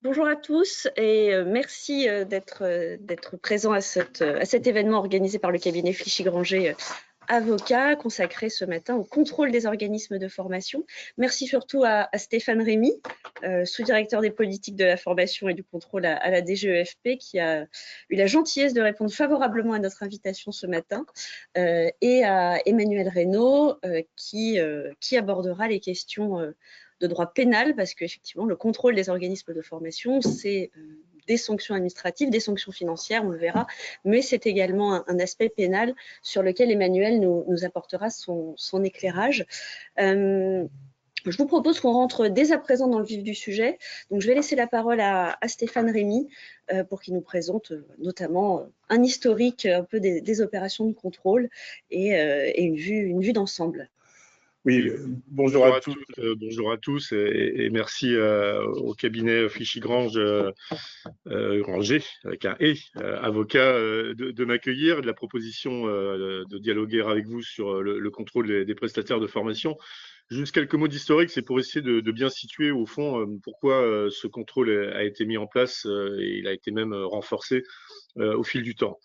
Bonjour à tous et merci d'être présents à cet événement organisé par le cabinet Flichy-Granger Avocat, consacré ce matin au contrôle des organismes de formation. Merci surtout à Stéphane Rémy, sous-directeur des politiques de la formation et du contrôle à la DGEFP, qui a eu la gentillesse de répondre favorablement à notre invitation ce matin, et à Emmanuel Reynaud, qui abordera les questions de droit pénal, parce qu'effectivement, le contrôle des organismes de formation, c'est des sanctions administratives, des sanctions financières, on le verra, mais c'est également un aspect pénal sur lequel Emmanuel nous apportera son éclairage. Je vous propose qu'on rentre dès à présent dans le vif du sujet. Donc, je vais laisser la parole à Stéphane Rémy pour qu'il nous présente notamment un historique un peu des opérations de contrôle et une vue d'ensemble. Oui, bonjour à toutes, bonjour à tous et merci au cabinet Flichy-Grange Granger, avec un « et », avocat, de m'accueillir, de la proposition de dialoguer avec vous sur le contrôle des prestataires de formation. Juste quelques mots d'historique, c'est pour essayer de bien situer au fond pourquoi ce contrôle a été mis en place et il a été même renforcé au fil du temps.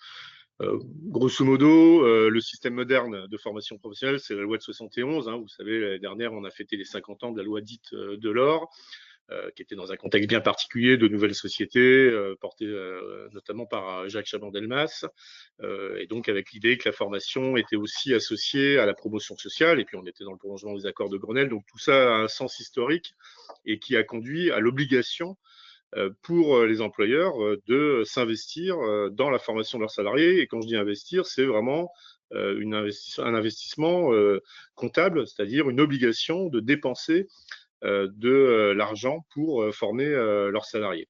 Grosso modo, le système moderne de formation professionnelle, c'est la loi de 71. Vous savez, l'année dernière, on a fêté les 50 ans de la loi dite Delors, qui était dans un contexte bien particulier de nouvelles sociétés, portées notamment par Jacques Chaban-Delmas, et donc avec l'idée que la formation était aussi associée à la promotion sociale, et puis on était dans le prolongement des accords de Grenelle, donc tout ça a un sens historique et qui a conduit à l'obligation pour les employeurs de s'investir dans la formation de leurs salariés. Et quand je dis investir, c'est vraiment un investissement comptable, c'est-à-dire une obligation de dépenser de l'argent pour former leurs salariés.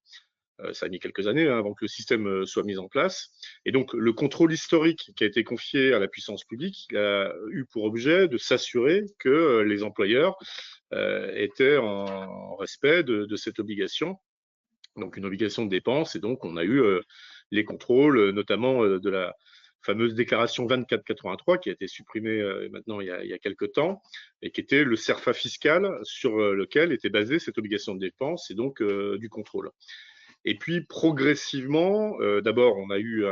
Ça a mis quelques années avant que le système soit mis en place. Et donc, le contrôle historique qui a été confié à la puissance publique a eu pour objet de s'assurer que les employeurs étaient en respect de cette obligation. Donc une obligation de dépense, et donc on a eu les contrôles, notamment de la fameuse déclaration 2483 qui a été supprimée maintenant il y a quelques temps, et qui était le CERFA fiscal sur lequel était basée cette obligation de dépense et donc du contrôle. Et puis progressivement, d'abord on a eu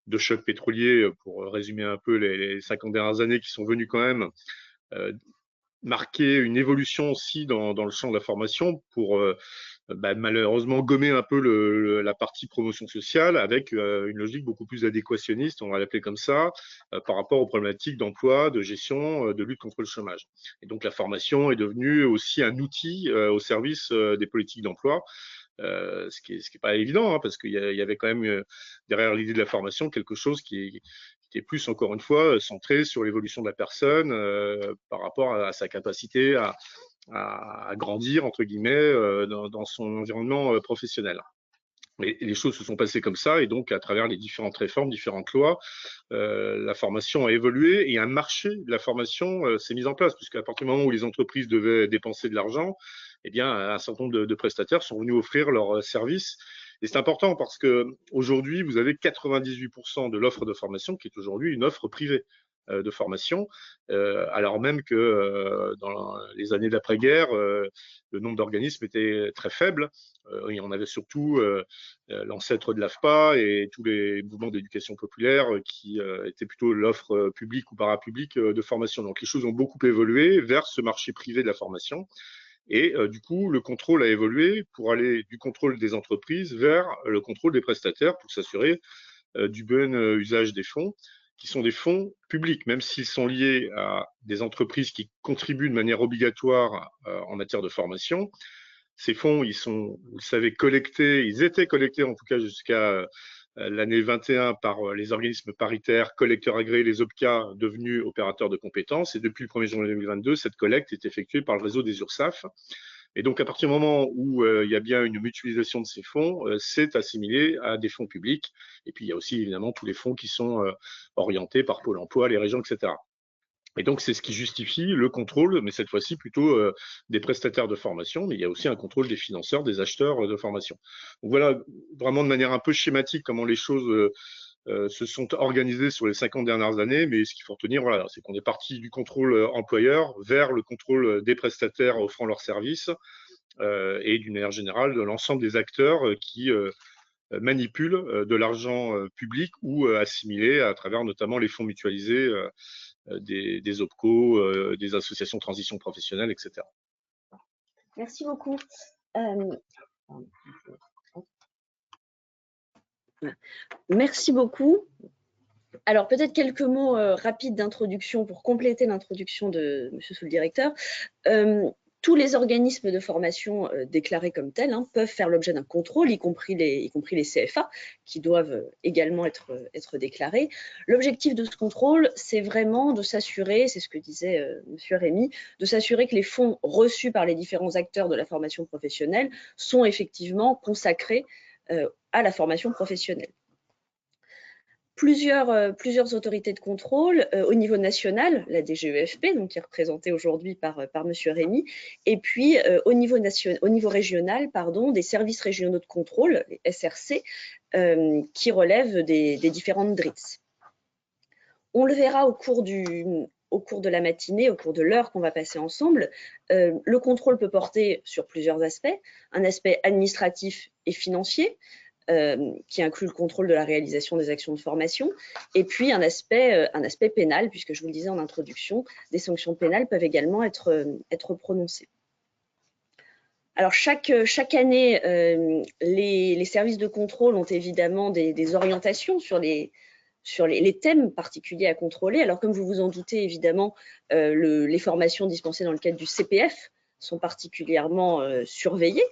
deux chocs pétroliers, pour résumer un peu les 50 dernières années, qui sont venus quand même marquer une évolution aussi dans le champ de la formation pour malheureusement gommer un peu la partie promotion sociale avec une logique beaucoup plus adéquationniste, on va l'appeler comme ça, par rapport aux problématiques d'emploi, de gestion, de lutte contre le chômage. Et donc la formation est devenue aussi un outil au service des politiques d'emploi, ce qui est pas évident, parce qu'il y avait quand même derrière l'idée de la formation quelque chose qui est plus, encore une fois, centré sur l'évolution de la personne par rapport à sa capacité à grandir, entre guillemets, dans son environnement professionnel. Et les choses se sont passées comme ça, et donc à travers les différentes réformes, différentes lois, la formation a évolué et un marché de la formation s'est mis en place, puisqu'à partir du moment où les entreprises devaient dépenser de l'argent, eh bien, un certain nombre de prestataires sont venus offrir leurs services. Et c'est important parce que aujourd'hui, vous avez 98% de l'offre de formation qui est aujourd'hui une offre privée de formation, alors même que dans les années d'après-guerre, le nombre d'organismes était très faible. Et on avait surtout l'ancêtre de l'AFPA et tous les mouvements d'éducation populaire qui étaient plutôt l'offre publique ou parapublique de formation. Donc les choses ont beaucoup évolué vers ce marché privé de la formation. Et du coup, le contrôle a évolué pour aller du contrôle des entreprises vers le contrôle des prestataires pour s'assurer du bon usage des fonds, qui sont des fonds publics, même s'ils sont liés à des entreprises qui contribuent de manière obligatoire en matière de formation. Ces fonds, ils sont, vous le savez, collectés, ils étaient collectés en tout cas jusqu'à l'année 21 par les organismes paritaires, collecteurs agréés, les OPCA, devenus opérateurs de compétences. Et depuis le 1er janvier 2022, cette collecte est effectuée par le réseau des URSSAF. Et donc, à partir du moment où il y a bien une mutualisation de ces fonds, c'est assimilé à des fonds publics. Et puis, il y a aussi évidemment tous les fonds qui sont orientés par Pôle emploi, les régions, etc. Et donc, c'est ce qui justifie le contrôle, mais cette fois-ci plutôt des prestataires de formation, mais il y a aussi un contrôle des financeurs, des acheteurs de formation. Donc voilà, vraiment de manière un peu schématique, comment les choses se sont organisées sur les 50 dernières années, mais ce qu'il faut retenir, voilà, c'est qu'on est parti du contrôle employeur vers le contrôle des prestataires offrant leurs services, et d'une manière générale de l'ensemble des acteurs qui manipulent de l'argent public ou assimilé à travers notamment les fonds mutualisés des OPCO, des associations de transition professionnelle, etc. Merci beaucoup. Merci beaucoup. Alors, peut-être quelques mots rapides d'introduction pour compléter l'introduction de M. le directeur. Tous les organismes de formation déclarés comme tels peuvent faire l'objet d'un contrôle, y compris les CFA, qui doivent également être déclarés. L'objectif de ce contrôle, c'est vraiment de s'assurer, c'est ce que disait M. Rémy, de s'assurer que les fonds reçus par les différents acteurs de la formation professionnelle sont effectivement consacrés à la formation professionnelle. Plusieurs autorités de contrôle au niveau national, la DGEFP, donc qui est représentée aujourd'hui par M. Rémy, et puis au niveau régional, des services régionaux de contrôle, les SRC, qui relèvent des différentes DRITS. On le verra au cours de la matinée, au cours de l'heure qu'on va passer ensemble. Le contrôle peut porter sur plusieurs aspects, un aspect administratif et financier, qui inclut le contrôle de la réalisation des actions de formation, et puis un aspect pénal, puisque je vous le disais en introduction, des sanctions pénales peuvent également être prononcées. Alors chaque année, les services de contrôle ont évidemment des orientations sur les thèmes particuliers à contrôler. Alors comme vous vous en doutez, évidemment, les formations dispensées dans le cadre du CPF sont particulièrement surveillées.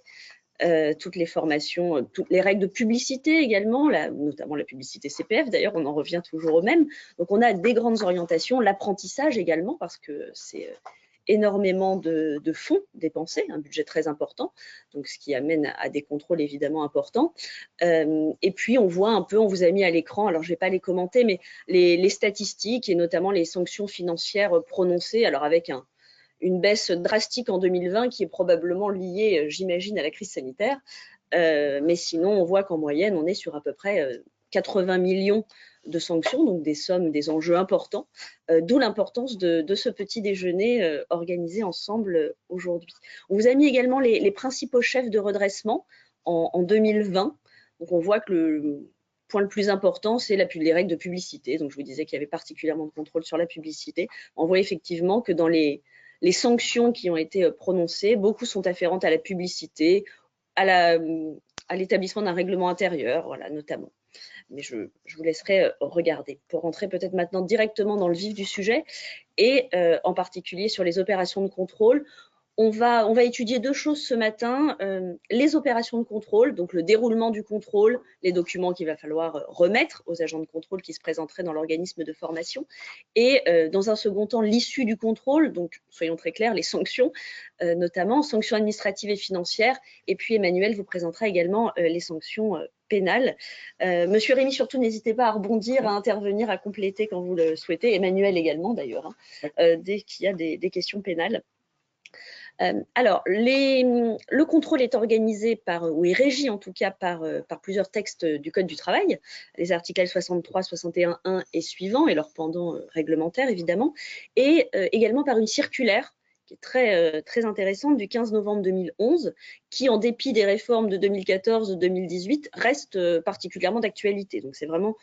Toutes les formations, toutes les règles de publicité également, notamment la publicité CPF, d'ailleurs, on en revient toujours au même. Donc, on a des grandes orientations, l'apprentissage également, parce que c'est énormément de fonds dépensés, un budget très important, donc ce qui amène à des contrôles évidemment importants. Et puis, on voit un peu, on vous a mis à l'écran, alors je ne vais pas les commenter, mais les statistiques et notamment les sanctions financières prononcées, alors avec une baisse drastique en 2020 qui est probablement liée, j'imagine, à la crise sanitaire. Mais sinon, on voit qu'en moyenne, on est sur à peu près 80 millions de sanctions, donc des sommes, des enjeux importants, d'où l'importance de ce petit déjeuner organisé ensemble aujourd'hui. On vous a mis également les principaux chefs de redressement en 2020. Donc on voit que le point le plus important, c'est les règles de publicité. Donc je vous disais qu'il y avait particulièrement de contrôle sur la publicité. On voit effectivement que dans les sanctions qui ont été prononcées, beaucoup sont afférentes à la publicité, à l'établissement d'un règlement intérieur, voilà, notamment. Mais je vous laisserai regarder. Pour rentrer peut-être maintenant directement dans le vif du sujet, et en particulier sur les opérations de contrôle, on va étudier deux choses ce matin, les opérations de contrôle, donc le déroulement du contrôle, les documents qu'il va falloir remettre aux agents de contrôle qui se présenteraient dans l'organisme de formation, et dans un second temps, l'issue du contrôle, donc soyons très clairs, les sanctions, notamment sanctions administratives et financières, et puis Emmanuel vous présentera également les sanctions pénales. Monsieur Rémy, surtout n'hésitez pas à rebondir, à intervenir, à compléter quand vous le souhaitez, Emmanuel également d'ailleurs, dès qu'il y a des questions pénales. Alors, le contrôle est organisé ou est régi en tout cas par plusieurs textes du Code du travail, les articles 63, 61.1 et suivants, et leurs pendants réglementaires évidemment, et également par une circulaire qui est très intéressante du 15 novembre 2011, qui en dépit des réformes de 2014-2018 reste particulièrement d'actualité. Donc c'est vraiment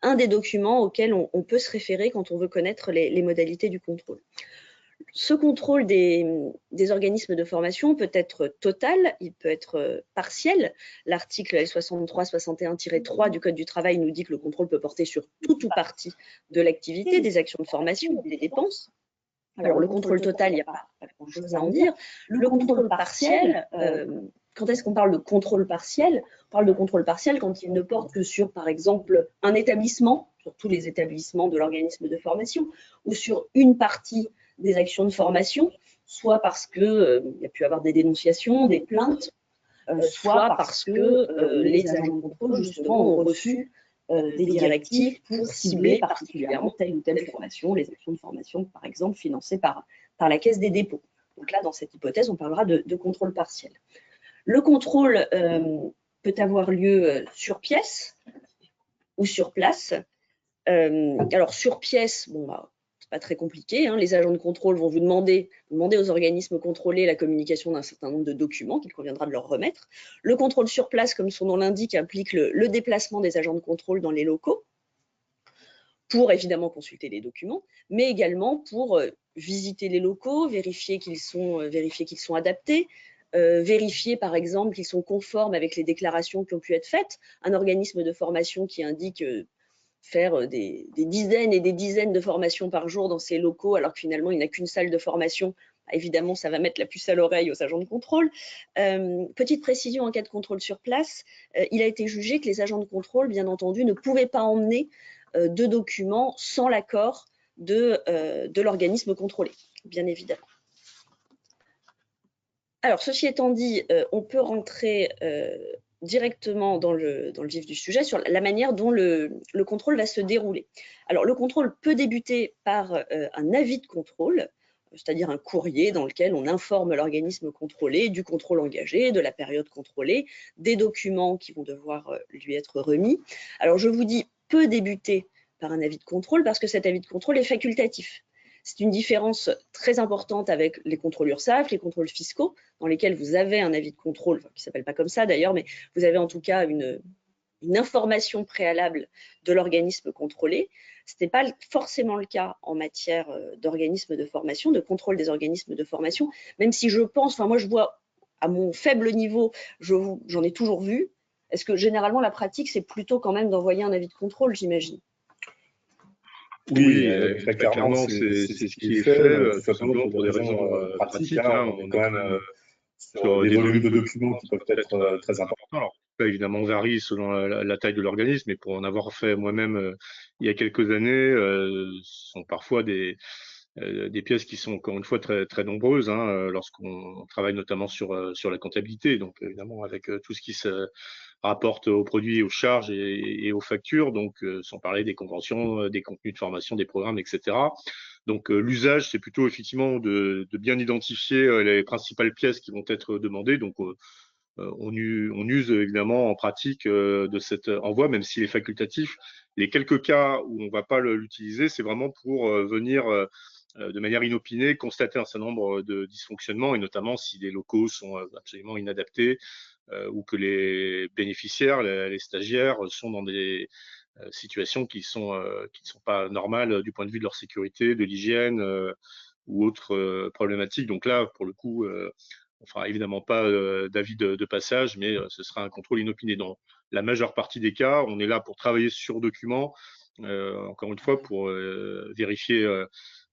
un des documents auxquels on peut se référer quand on veut connaître les modalités du contrôle. Ce contrôle des organismes de formation peut être total, il peut être partiel. L'article L63-61-3 du Code du travail nous dit que le contrôle peut porter sur tout ou partie de l'activité, des actions de formation, des dépenses. Alors, le contrôle total, il n'y a pas grand-chose à en dire. Le contrôle partiel, quand est-ce qu'on parle de contrôle partiel? On parle de contrôle partiel quand il ne porte que sur, par exemple, un établissement, sur tous les établissements de l'organisme de formation, ou sur une partie des actions de formation, soit parce qu'il y a pu avoir des dénonciations, des plaintes, soit parce que les agents de contrôle, justement, ont reçu des directives pour cibler particulièrement telle ou telle formation, les actions de formation, par exemple, financées par la Caisse des dépôts. Donc là, dans cette hypothèse, on parlera de contrôle partiel. Le contrôle peut avoir lieu sur pièce ou sur place. Alors, sur pièce, bon, c'est pas très compliqué, hein. Les agents de contrôle vont vous demander aux organismes contrôlés la communication d'un certain nombre de documents qu'il conviendra de leur remettre. Le contrôle sur place, comme son nom l'indique, implique le déplacement des agents de contrôle dans les locaux pour évidemment consulter les documents, mais également pour visiter les locaux, vérifier qu'ils sont adaptés, vérifier par exemple qu'ils sont conformes avec les déclarations qui ont pu être faites. Un organisme de formation qui indique faire des dizaines et des dizaines de formations par jour dans ces locaux, alors que finalement il n'a qu'une salle de formation, évidemment ça va mettre la puce à l'oreille aux agents de contrôle. Petite précision en cas de contrôle sur place, il a été jugé que les agents de contrôle, bien entendu, ne pouvaient pas emmener de documents sans l'accord de l'organisme contrôlé, bien évidemment. Alors, ceci étant dit, on peut rentrer directement dans le vif du sujet sur la manière dont le contrôle va se dérouler. Alors, le contrôle peut débuter par un avis de contrôle, c'est-à-dire un courrier dans lequel on informe l'organisme contrôlé du contrôle engagé, de la période contrôlée, des documents qui vont devoir lui être remis. Alors, je vous dis peut débuter par un avis de contrôle parce que cet avis de contrôle est facultatif. C'est une différence très importante avec les contrôles URSSAF, les contrôles fiscaux, dans lesquels vous avez un avis de contrôle, qui ne s'appelle pas comme ça d'ailleurs, mais vous avez en tout cas une information préalable de l'organisme contrôlé. Ce n'est pas forcément le cas en matière d'organismes de formation, de contrôle des organismes de formation, même si je pense, enfin moi je vois à mon faible niveau, j'en ai toujours vu. Est-ce que généralement la pratique, c'est plutôt quand même d'envoyer un avis de contrôle, j'imagine? Oui, très clairement, c'est ce qui est fait, tout simplement pour des raisons pratiques. Hein. On est quand même sur des volumes de documents qui peuvent être très importants. Alors, ça, évidemment, varie selon la taille de l'organisme, mais pour en avoir fait moi-même il y a quelques années, ce sont parfois des pièces qui sont encore une fois très très nombreuses, hein, lorsqu'on travaille notamment sur la comptabilité. Donc évidemment avec tout ce qui se rapporte aux produits, aux charges et aux factures, donc sans parler des conventions, des contenus de formation, des programmes, etc. Donc l'usage, c'est plutôt effectivement de bien identifier les principales pièces qui vont être demandées. Donc on use évidemment en pratique de cet envoi, même s'il est facultatif. Les quelques cas où on ne va pas l'utiliser, c'est vraiment pour venir de manière inopinée constater un certain nombre de dysfonctionnements, et notamment si les locaux sont absolument inadaptés ou que les bénéficiaires, les stagiaires, sont dans des situations qui ne sont pas normales du point de vue de leur sécurité, de l'hygiène ou autres problématiques. Donc là, pour le coup, on fera évidemment pas d'avis de passage, mais ce sera un contrôle inopiné. Dans la majeure partie des cas, on est là pour travailler sur document, encore une fois, pour vérifier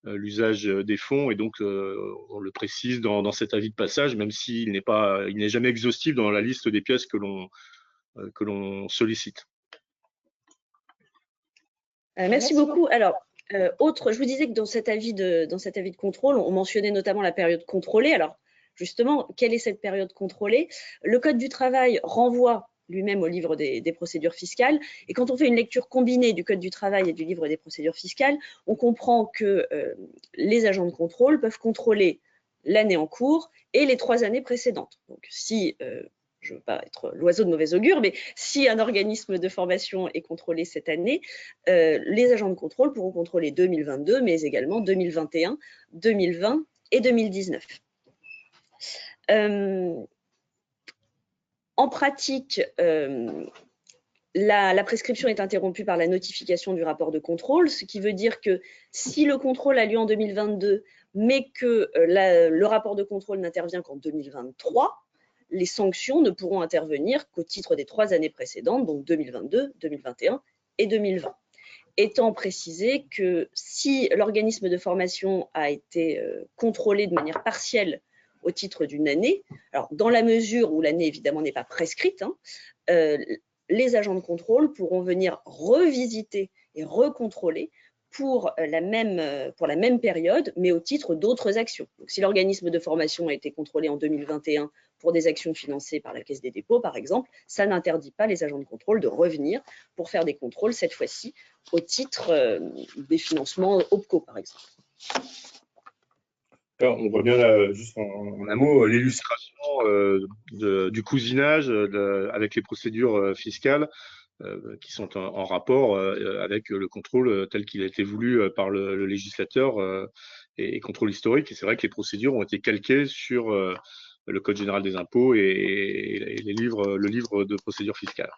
l'usage des fonds, et donc on le précise dans cet avis de passage, même s'il n'est jamais exhaustif dans la liste des pièces que l'on sollicite. Merci beaucoup. Alors, je vous disais que dans cet avis de contrôle, on mentionnait notamment la période contrôlée. Alors, justement, quelle est cette période contrôlée? Le Code du travail renvoie lui-même au livre des procédures fiscales. Et quand on fait une lecture combinée du Code du travail et du livre des procédures fiscales, on comprend que les agents de contrôle peuvent contrôler l'année en cours et les 3 années précédentes. Donc, si je ne veux pas être l'oiseau de mauvais augure, mais si un organisme de formation est contrôlé cette année, les agents de contrôle pourront contrôler 2022, mais également 2021, 2020 et 2019. En pratique, la prescription est interrompue par la notification du rapport de contrôle, ce qui veut dire que si le contrôle a lieu en 2022, mais que le rapport de contrôle n'intervient qu'en 2023, les sanctions ne pourront intervenir qu'au titre des 3 années précédentes, donc 2022, 2021 et 2020. Étant précisé que si l'organisme de formation a été contrôlé de manière partielle au titre d'une année, alors dans la mesure où l'année évidemment n'est pas prescrite, les agents de contrôle pourront venir revisiter et recontrôler pour la même période, mais au titre d'autres actions. Donc, si l'organisme de formation a été contrôlé en 2021 pour des actions financées par la Caisse des dépôts, par exemple, ça n'interdit pas les agents de contrôle de revenir pour faire des contrôles, cette fois-ci, au titre des financements OPCO, par exemple. Alors, on voit bien, juste en un mot, l'illustration du cousinage avec les procédures fiscales. qui sont en rapport avec le contrôle tel qu'il a été voulu par le législateur et contrôle historique. Et c'est vrai que les procédures ont été calquées sur le Code général des impôts et le livre de procédure fiscale.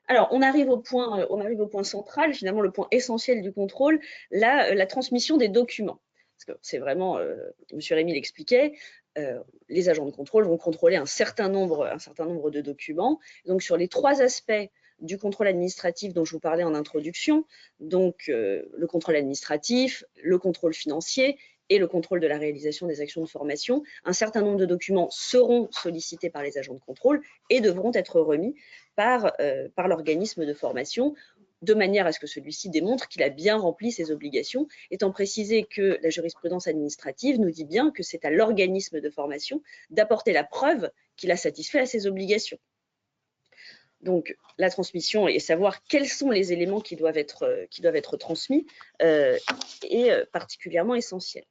Alors, on arrive au point central, finalement le point essentiel du contrôle, la transmission des documents. Parce que c'est vraiment, M. Rémy l'expliquait, les agents de contrôle vont contrôler un certain nombre de documents. Donc, sur les 3 aspects du contrôle administratif dont je vous parlais en introduction, donc le contrôle administratif, le contrôle financier et le contrôle de la réalisation des actions de formation, un certain nombre de documents seront sollicités par les agents de contrôle et devront être remis par l'organisme de formation, de manière à ce que celui-ci démontre qu'il a bien rempli ses obligations, étant précisé que la jurisprudence administrative nous dit bien que c'est à l'organisme de formation d'apporter la preuve qu'il a satisfait à ses obligations. Donc, la transmission et savoir quels sont les éléments qui doivent être transmis est particulièrement essentiel.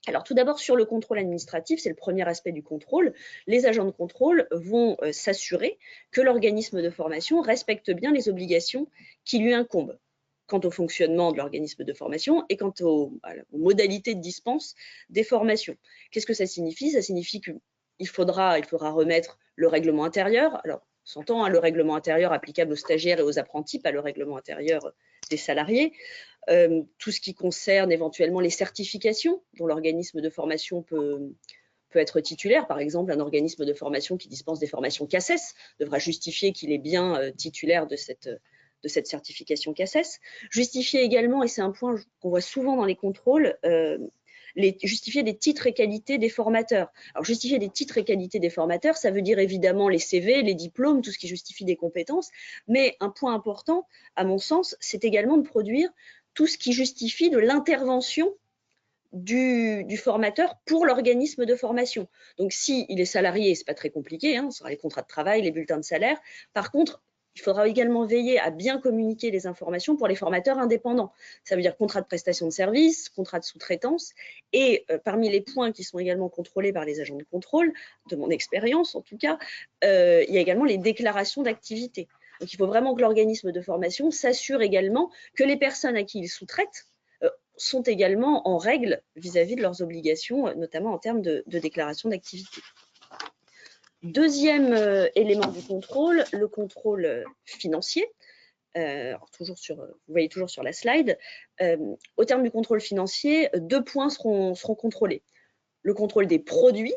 Alors tout d'abord, sur le contrôle administratif, c'est le premier aspect du contrôle, les agents de contrôle vont s'assurer que l'organisme de formation respecte bien les obligations qui lui incombent quant au fonctionnement de l'organisme de formation et quant aux modalités de dispense des formations. Qu'est-ce que ça signifie? Ça signifie qu'il faudra remettre le règlement intérieur. Alors, s'entend le règlement intérieur applicable aux stagiaires et aux apprentis, pas le règlement intérieur des salariés. Tout ce qui concerne éventuellement les certifications dont l'organisme de formation peut être titulaire. Par exemple, un organisme de formation qui dispense des formations CACES devra justifier qu'il est bien titulaire de cette certification CACES. Justifier également, et c'est un point qu'on voit souvent dans les contrôles, justifier des titres et qualités des formateurs. Alors, justifier des titres et qualités des formateurs, ça veut dire évidemment les CV, les diplômes, tout ce qui justifie des compétences, mais un point important, à mon sens, c'est également de produire tout ce qui justifie de l'intervention du formateur pour l'organisme de formation. Donc, s'il est salarié, ce n'est pas très compliqué, ce sera les contrats de travail, les bulletins de salaire. Par contre, il faudra également veiller à bien communiquer les informations pour les formateurs indépendants. Ça veut dire contrat de prestation de service, contrat de sous-traitance. Et parmi les points qui sont également contrôlés par les agents de contrôle, de mon expérience en tout cas, il y a également les déclarations d'activité. Donc, il faut vraiment que l'organisme de formation s'assure également que les personnes à qui il sous-traite sont également en règle vis-à-vis de leurs obligations, notamment en termes de déclaration d'activité. Deuxième élément du contrôle, le contrôle financier. Alors vous voyez toujours sur la slide. Au terme du contrôle financier, 2 points seront contrôlés. Le contrôle des produits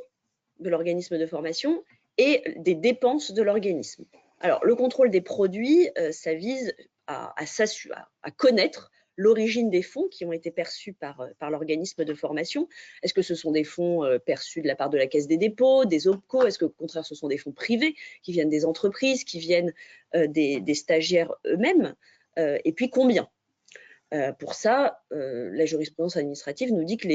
de l'organisme de formation et des dépenses de l'organisme. Alors, le contrôle des produits, ça vise à connaître l'origine des fonds qui ont été perçus par l'organisme de formation. Est-ce que ce sont des fonds perçus de la part de la Caisse des dépôts, des OPCO? Est-ce que, au contraire, ce sont des fonds privés qui viennent des entreprises, qui viennent des stagiaires eux-mêmes? Et puis, combien? Pour ça, la jurisprudence administrative nous dit que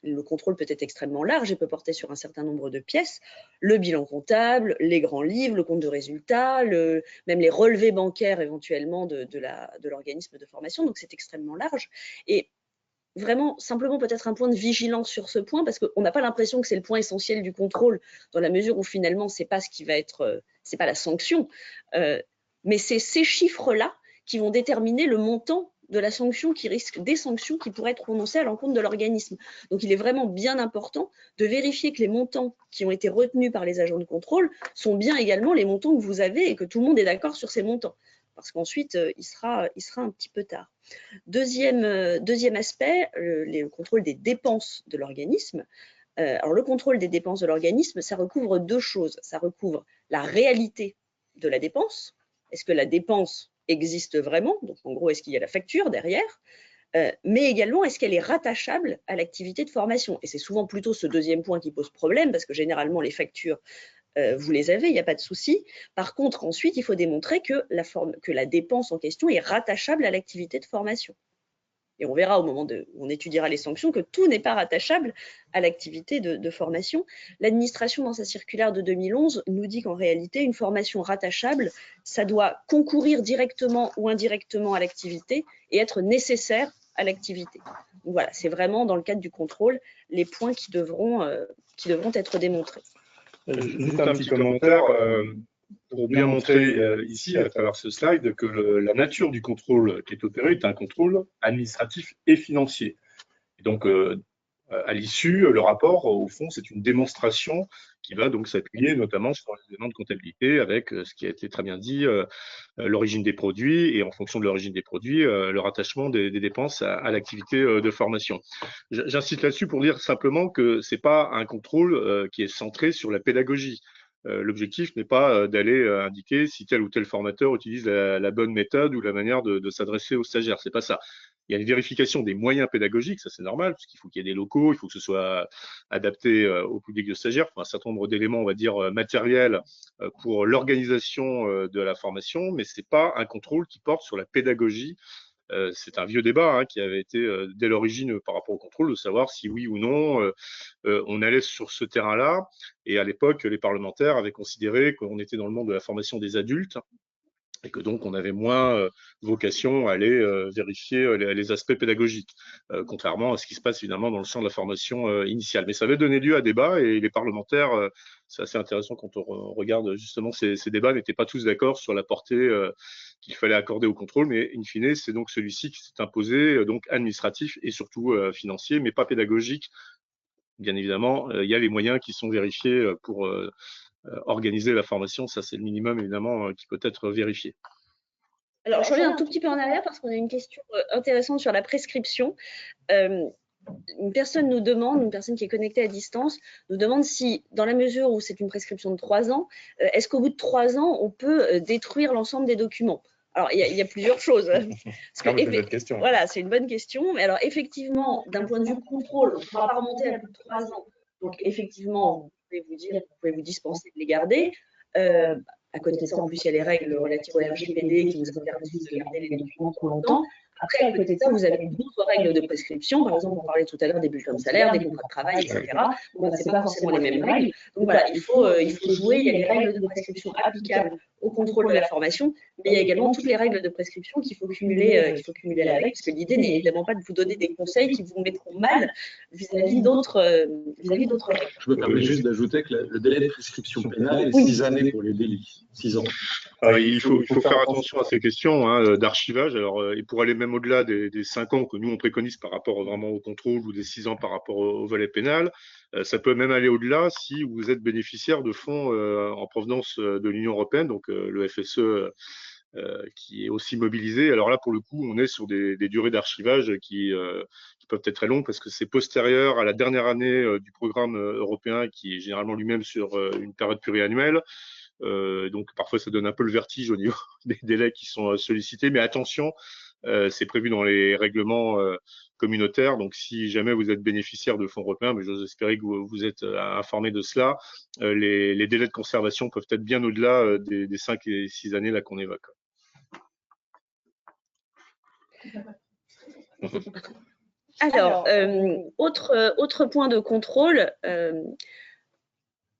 le contrôle peut être extrêmement large et peut porter sur un certain nombre de pièces, le bilan comptable, les grands livres, le compte de résultat, même les relevés bancaires éventuellement de l'organisme de formation, donc c'est extrêmement large. Et vraiment, simplement peut-être un point de vigilance sur ce point, parce qu'on n'a pas l'impression que c'est le point essentiel du contrôle, dans la mesure où finalement, c'est pas ce qui va être, c'est pas la sanction, mais c'est ces chiffres-là qui vont déterminer le montant de la sanction des sanctions qui pourraient être prononcées à l'encontre de l'organisme. Donc, il est vraiment bien important de vérifier que les montants qui ont été retenus par les agents de contrôle sont bien également les montants que vous avez et que tout le monde est d'accord sur ces montants. Parce qu'ensuite, il sera un petit peu tard. Deuxième aspect, le contrôle des dépenses de l'organisme. Alors, le contrôle des dépenses de l'organisme, ça recouvre 2 choses. Ça recouvre la réalité de la dépense. Est-ce que la dépense existe vraiment? Donc, en gros, est-ce qu'il y a la facture derrière? Mais également, est-ce qu'elle est rattachable à l'activité de formation? Et c'est souvent plutôt ce deuxième point qui pose problème, parce que généralement, les factures, vous les avez, il n'y a pas de souci. Par contre, ensuite, il faut démontrer que la dépense en question est rattachable à l'activité de formation. Et on verra au moment où on étudiera les sanctions que tout n'est pas rattachable à l'activité de formation. L'administration, dans sa circulaire de 2011, nous dit qu'en réalité, une formation rattachable, ça doit concourir directement ou indirectement à l'activité et être nécessaire à l'activité. Donc voilà, c'est vraiment dans le cadre du contrôle les points qui devront être démontrés. Juste un petit commentaire. pour bien montrer ici, à travers ce slide, que la nature du contrôle qui est opéré est un contrôle administratif et financier. Et donc, à l'issue, le rapport, au fond, c'est une démonstration qui va donc s'appuyer notamment sur les éléments de comptabilité avec ce qui a été très bien dit, l'origine des produits et en fonction de l'origine des produits, le rattachement des dépenses à l'activité de formation. J'insiste là-dessus pour dire simplement que c'est pas un contrôle qui est centré sur la pédagogie. L'objectif n'est pas d'aller indiquer si tel ou tel formateur utilise la bonne méthode ou la manière de s'adresser aux stagiaires. C'est pas ça. Il y a une vérification des moyens pédagogiques, ça c'est normal, puisqu'il faut qu'il y ait des locaux, il faut que ce soit adapté au public de stagiaires, enfin, un certain nombre d'éléments, on va dire, matériels pour l'organisation de la formation, mais c'est pas un contrôle qui porte sur la pédagogie. C'est un vieux débat qui avait été dès l'origine par rapport au contrôle, de savoir si oui ou non on allait sur ce terrain-là. Et à l'époque, les parlementaires avaient considéré qu'on était dans le monde de la formation des adultes et que donc on avait moins vocation à aller vérifier les aspects pédagogiques, contrairement à ce qui se passe évidemment dans le champ de la formation initiale. Mais ça avait donné lieu à débat et les parlementaires, c'est assez intéressant quand on regarde justement ces débats, n'étaient pas tous d'accord sur la portée qu'il fallait accorder au contrôle, mais in fine, c'est donc celui-ci qui s'est imposé, donc administratif et surtout financier, mais pas pédagogique. Bien évidemment, il y a les moyens qui sont vérifiés pour organiser la formation, ça c'est le minimum évidemment qui peut être vérifié. Alors, je reviens un tout petit peu en arrière parce qu'on a une question intéressante sur la prescription. Une personne qui est connectée à distance, nous demande si, dans la mesure où c'est une prescription de 3 ans, est-ce qu'au bout de 3 ans, on peut détruire l'ensemble des documents? Alors, il y a plusieurs choses. C'est une bonne question. Voilà, c'est une bonne question. Mais alors, effectivement, d'un point de vue contrôle, on ne pourra pas remonter à plus de 3 ans. Donc, effectivement, vous pouvez vous dispenser de les garder. À côté de ça, en plus, il y a les règles relatives au RGPD qui nous interdisent de garder les documents trop longtemps. Après, à côté de ça, vous avez d'autres règles de prescription. Par exemple, on parlait tout à l'heure des bulletins de salaire, des contrats de travail, etc. Bon, ce n'est pas forcément les mêmes règles. Donc voilà, il faut jouer. Il y a les règles de prescription applicables au contrôle de la formation, mais il y a également toutes les règles de prescription qu'il faut cumuler avec, parce que l'idée n'est évidemment pas de vous donner des conseils qui vous mettront mal vis-à-vis d'autres règles. Je me permets juste d'ajouter que le délai de prescription pénale est 6 années pour les délits. 6 ans. Il faut faire attention à ces questions d'archivage. Alors, et pour aller même au-delà des 5 ans que nous on préconise par rapport vraiment au contrôle ou des 6 ans par rapport au volet pénal, ça peut même aller au-delà si vous êtes bénéficiaire de fonds en provenance de l'Union européenne, donc le FSE qui est aussi mobilisé. Alors là, pour le coup, on est sur des durées d'archivage qui peuvent être très longues parce que c'est postérieur à la dernière année du programme européen qui est généralement lui-même sur une période pluriannuelle. Donc parfois ça donne un peu le vertige au niveau des délais qui sont sollicités, mais attention, c'est prévu dans les règlements communautaires. Donc si jamais vous êtes bénéficiaire de fonds européens, mais j'ose espérer que vous êtes informé de cela, les délais de conservation peuvent être bien au-delà des 5 et 6 années là qu'on évoque. Alors, autre point de contrôle,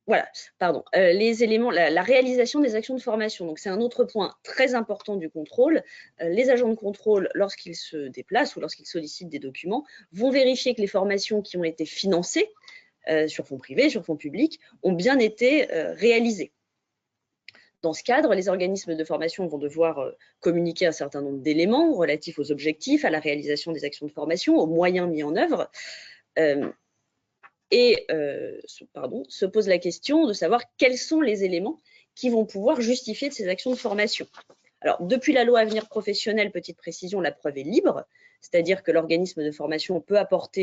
voilà, pardon, les éléments, la réalisation des actions de formation. Donc, c'est un autre point très important du contrôle. Les agents de contrôle, lorsqu'ils se déplacent ou lorsqu'ils sollicitent des documents, vont vérifier que les formations qui ont été financées sur fonds privés, sur fonds publics, ont bien été réalisées. Dans ce cadre, les organismes de formation vont devoir communiquer un certain nombre d'éléments relatifs aux objectifs, à la réalisation des actions de formation, aux moyens mis en œuvre. Se pose la question de savoir quels sont les éléments qui vont pouvoir justifier de ces actions de formation. Alors, depuis la loi Avenir Professionnel, petite précision, la preuve est libre, c'est-à-dire que l'organisme de formation peut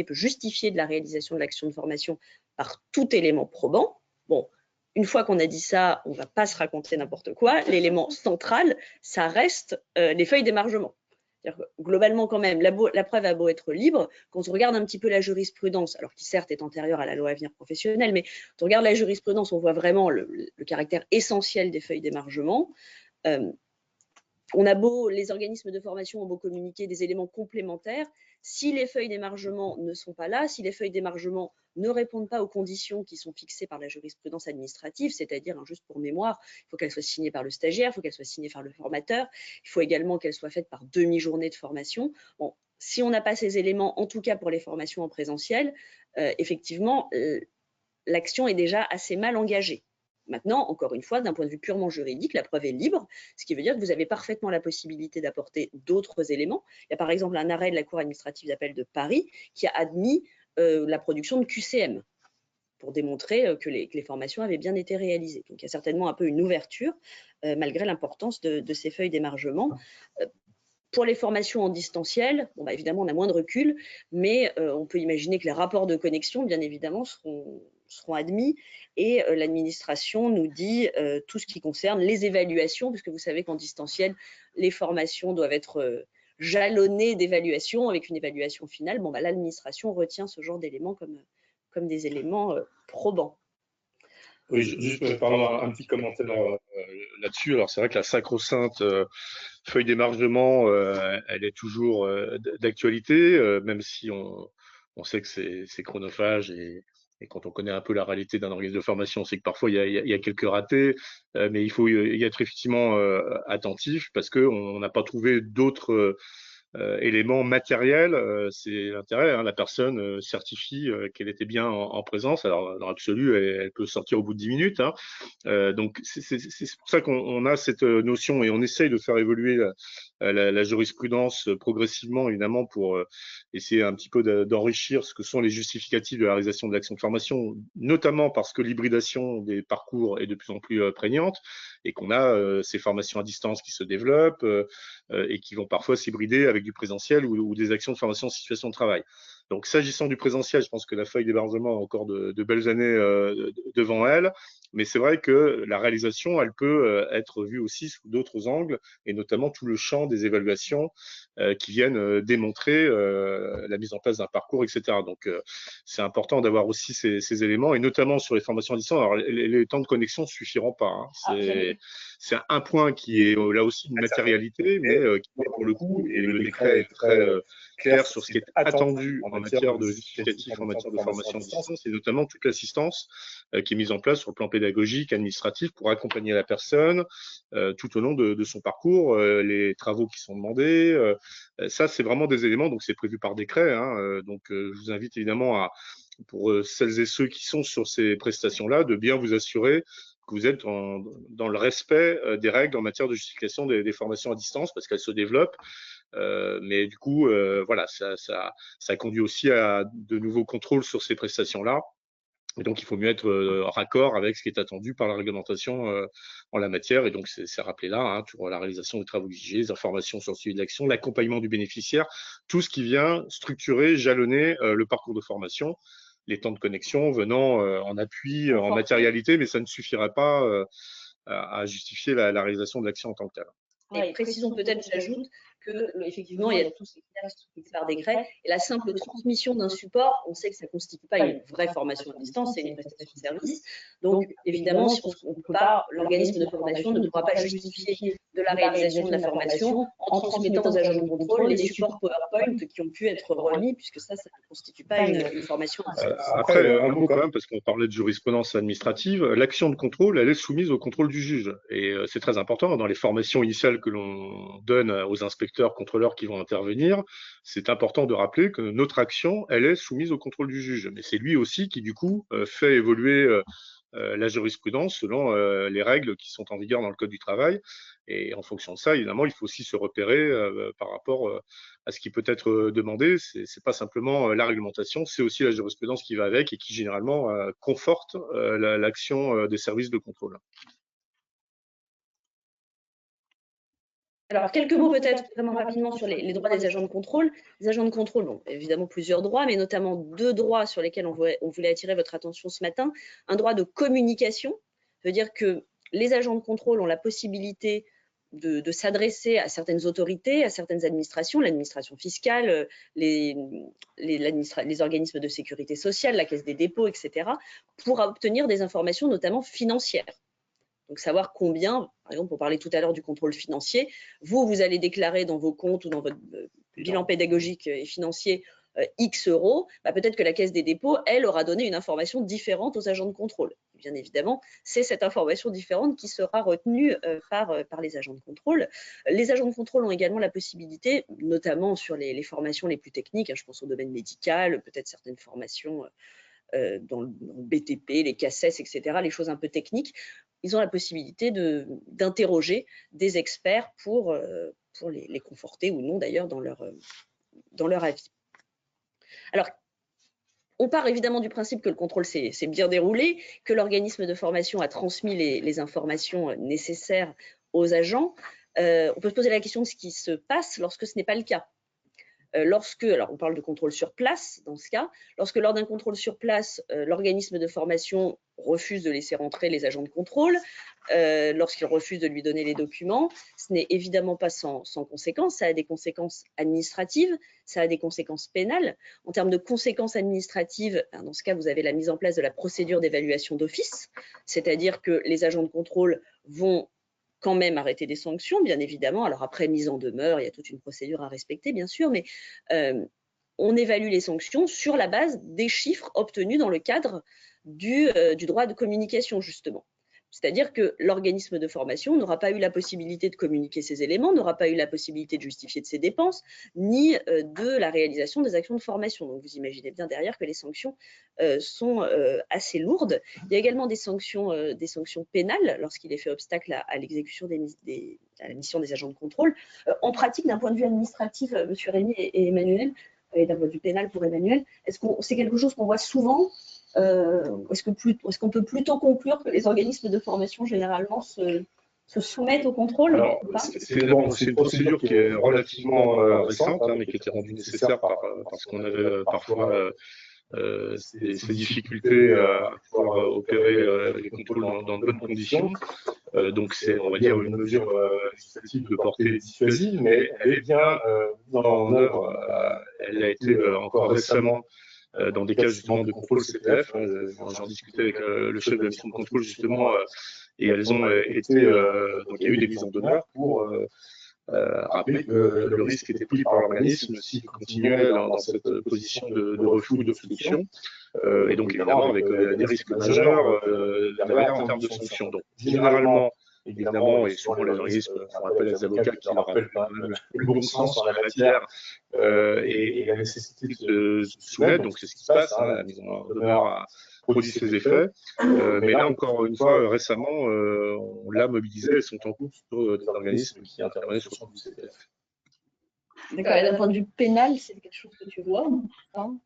justifier de la réalisation de l'action de formation par tout élément probant. Bon, une fois qu'on a dit ça, on ne va pas se raconter n'importe quoi. L'élément central, ça reste les feuilles d'émargement. Globalement, quand même, la preuve a beau être libre, quand on regarde un petit peu la jurisprudence, alors qui certes est antérieure à la loi Avenir Professionnel, mais quand on regarde la jurisprudence, on voit vraiment le caractère essentiel des feuilles d'émargement. Les organismes de formation ont beau communiquer des éléments complémentaires, si les feuilles d'émargement ne sont pas là, si les feuilles d'émargement ne répondent pas aux conditions qui sont fixées par la jurisprudence administrative, c'est-à-dire, juste pour mémoire, il faut qu'elle soit signée par le stagiaire, il faut qu'elle soit signée par le formateur, il faut également qu'elle soit faite par demi-journée de formation. Bon, si on n'a pas ces éléments, en tout cas pour les formations en présentiel, effectivement, l'action est déjà assez mal engagée. Maintenant, encore une fois, d'un point de vue purement juridique, la preuve est libre, ce qui veut dire que vous avez parfaitement la possibilité d'apporter d'autres éléments. Il y a par exemple un arrêt de la Cour administrative d'appel de Paris qui a admis la production de QCM pour démontrer que les formations avaient bien été réalisées. Donc il y a certainement un peu une ouverture, malgré l'importance de ces feuilles d'émargement. Pour les formations en distanciel, bon, bah, évidemment, on a moins de recul, mais on peut imaginer que les rapports de connexion, bien évidemment, seront admis et l'administration nous dit tout ce qui concerne les évaluations, puisque vous savez qu'en distanciel, les formations doivent être jalonnées d'évaluations avec une évaluation finale. Bon, bah, l'administration retient ce genre d'éléments comme des éléments probants. Oui, juste pardon, un petit commentaire là-dessus. Alors c'est vrai que la sacro-sainte feuille d'émargement, elle est toujours d'actualité, même si on sait que c'est chronophage et quand on connaît un peu la réalité d'un organisme de formation, on sait que parfois il y a quelques ratés, mais il faut y être effectivement attentif parce qu'on n'a pas trouvé d'autres éléments matériels. C'est l'intérêt, hein, la personne certifie qu'elle était bien en présence. Alors dans l'absolu, elle peut sortir au bout de 10 minutes. Hein. Donc c'est pour ça qu'on a cette notion et on essaye de faire évoluer la jurisprudence progressivement, évidemment, pour essayer un petit peu d'enrichir ce que sont les justificatifs de la réalisation de l'action de formation, notamment parce que l'hybridation des parcours est de plus en plus prégnante et qu'on a ces formations à distance qui se développent et qui vont parfois s'hybrider avec du présentiel ou des actions de formation en situation de travail. Donc, s'agissant du présentiel, je pense que la feuille d'hébergement a encore de belles années devant elle. Mais c'est vrai que la réalisation, elle peut être vue aussi sous d'autres angles, et notamment tout le champ des évaluations qui viennent démontrer la mise en place d'un parcours, etc. Donc, c'est important d'avoir aussi ces éléments, et notamment sur les formations à distance. Alors, les temps de connexion ne suffiront pas. Hein. C'est un point qui est là aussi une matérialité, mais qui, pour le coup, et le décret est très clair sur ce qui est attendu en matière de justificatif, en matière de formation à distance, et notamment toute l'assistance qui est mise en place sur le plan pédagogique, administratif, pour accompagner la personne tout au long de son parcours, les travaux qui sont demandés. Ça, c'est vraiment des éléments, donc c'est prévu par décret. Hein, donc, je vous invite évidemment pour celles et ceux qui sont sur ces prestations-là, de bien vous assurer que vous êtes dans le respect des règles en matière de justification des formations à distance, parce qu'elles se développent. Mais du coup, voilà, ça conduit aussi à de nouveaux contrôles sur ces prestations-là. Et donc, il faut mieux être en raccord avec ce qui est attendu par la réglementation en la matière. Et donc, c'est rappelé là, hein, pour la réalisation des travaux exigés, les informations sur le suivi de l'action, l'accompagnement du bénéficiaire, tout ce qui vient structurer, jalonner le parcours de formation, les temps de connexion venant en appui, en matérialité, mais ça ne suffira pas à justifier la réalisation de l'action en tant que telle. Et précisons peut-être, j'ajoute, qu'effectivement, il y a tous ces critères qui sont fixés par décret. Et la simple transmission d'un support, on sait que ça ne constitue pas une vraie formation à distance, c'est une prestation de service. Donc, évidemment, l'organisme de formation ne pourra pas justifier de la réalisation de la formation en transmettant aux agents de contrôle les supports PowerPoint qui ont pu être remis, puisque ça ne constitue pas une formation à distance. Après, un mot quand même, parce qu'on parlait de jurisprudence administrative, l'action de contrôle, elle est soumise au contrôle du juge. Et c'est très important dans les formations initiales que l'on donne aux inspecteurs, contrôleurs qui vont intervenir. C'est important de rappeler que notre action, elle est soumise au contrôle du juge. Mais c'est lui aussi qui, du coup, fait évoluer la jurisprudence selon les règles qui sont en vigueur dans le Code du travail. Et en fonction de ça, évidemment, il faut aussi se repérer par rapport à ce qui peut être demandé. C'est pas simplement la réglementation, c'est aussi la jurisprudence qui va avec et qui généralement conforte l'action des services de contrôle. Alors, quelques mots peut-être vraiment rapidement sur les droits des agents de contrôle. Les agents de contrôle ont évidemment plusieurs droits, mais notamment 2 droits sur lesquels on voulait attirer votre attention ce matin. Un droit de communication, ça veut dire que les agents de contrôle ont la possibilité de s'adresser à certaines autorités, à certaines administrations, l'administration fiscale, les organismes de sécurité sociale, la Caisse des dépôts, etc., pour obtenir des informations notamment financières. Donc, savoir combien, par exemple, on parlait tout à l'heure du contrôle financier, vous allez déclarer dans vos comptes ou dans votre bilan pédagogique et financier X euros, peut-être que la Caisse des dépôts, elle, aura donné une information différente aux agents de contrôle. Bien évidemment, c'est cette information différente qui sera retenue par les agents de contrôle. Les agents de contrôle ont également la possibilité, notamment sur les formations les plus techniques, je pense au domaine médical, peut-être certaines formations dans le BTP, les CACES, etc., les choses un peu techniques, ils ont la possibilité d'interroger des experts pour les conforter ou non d'ailleurs dans leur avis. Alors, on part évidemment du principe que le contrôle s'est bien déroulé, que l'organisme de formation a transmis les informations nécessaires aux agents. On peut se poser la question de ce qui se passe lorsque ce n'est pas le cas. Alors on parle de contrôle sur place dans ce cas, lorsque lors d'un contrôle sur place, l'organisme de formation refuse de laisser rentrer les agents de contrôle, lorsqu'il refuse de lui donner les documents, ce n'est évidemment pas sans conséquences, ça a des conséquences administratives, ça a des conséquences pénales. En termes de conséquences administratives, dans ce cas, vous avez la mise en place de la procédure d'évaluation d'office, c'est-à-dire que les agents de contrôle vont quand même arrêter des sanctions, bien évidemment. Alors après, mise en demeure, il y a toute une procédure à respecter, bien sûr, mais on évalue les sanctions sur la base des chiffres obtenus dans le cadre du droit de communication, justement. C'est-à-dire que l'organisme de formation n'aura pas eu la possibilité de communiquer ces éléments, n'aura pas eu la possibilité de justifier de ses dépenses, ni de la réalisation des actions de formation. Donc vous imaginez bien derrière que les sanctions sont assez lourdes. Il y a également des sanctions pénales lorsqu'il est fait obstacle à l'exécution à la mission des agents de contrôle. En pratique, d'un point de vue administratif, M. Rémy et Emmanuel, et d'un point de vue pénal pour Emmanuel, est-ce que c'est quelque chose qu'on voit souvent? Est-ce qu'on peut plutôt conclure que les organismes de formation généralement se soumettent au contrôle? Alors, c'est une procédure qui est relativement récente, mais qui était rendue nécessaire parce qu'on avait parfois ces difficultés à pouvoir opérer les contrôles dans de bonnes conditions. Donc c'est, on va dire, une mesure législative de portée dissuasive, mais elle est bien mise en œuvre. Elle a été encore récemment dans des cas justement de contrôle CPF. J'en discutais avec le chef de la mission de contrôle justement, et elles ont été, donc il y a eu des mises en demeure pour rappeler que le risque était pris par l'organisme s'il continuait dans cette position de refus ou d'obstruction, et donc évidemment avec des risques majeurs derrière en termes de sanctions. Donc généralement, évidemment, et souvent les organismes font appel à des avocats qui leur rappellent quand même le bon sens en la matière et la nécessité de se soumettre. Donc c'est ce qui se passe, la mise en demeure a produit ses effets. Mais là, encore une fois, récemment, on l'a mobilisé, elles sont en cours sur des organismes qui intervenaient sur son CPF. D'accord, et d'un point de vue pénal, c'est quelque chose que tu vois, hein?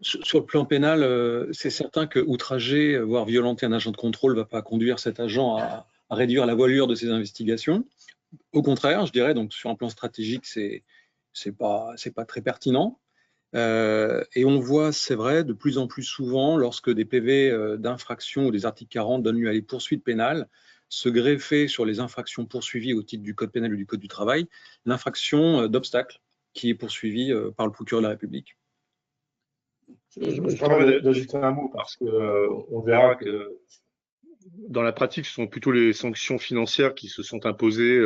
Sur le plan pénal, c'est certain que outrager, voire violenter un agent de contrôle ne va pas conduire cet agent à réduire la voilure de ses investigations. Au contraire, je dirais, donc sur un plan stratégique, c'est pas très pertinent. Et on voit, c'est vrai, de plus en plus souvent, lorsque des PV d'infraction ou des articles 40 donnent lieu à des poursuites pénales, se greffer sur les infractions poursuivies au titre du Code pénal ou du Code du travail, l'infraction d'obstacle qui est poursuivie par le procureur de la République. Je me permets d'ajouter un mot parce qu'on verra que dans la pratique, ce sont plutôt les sanctions financières qui se sont imposées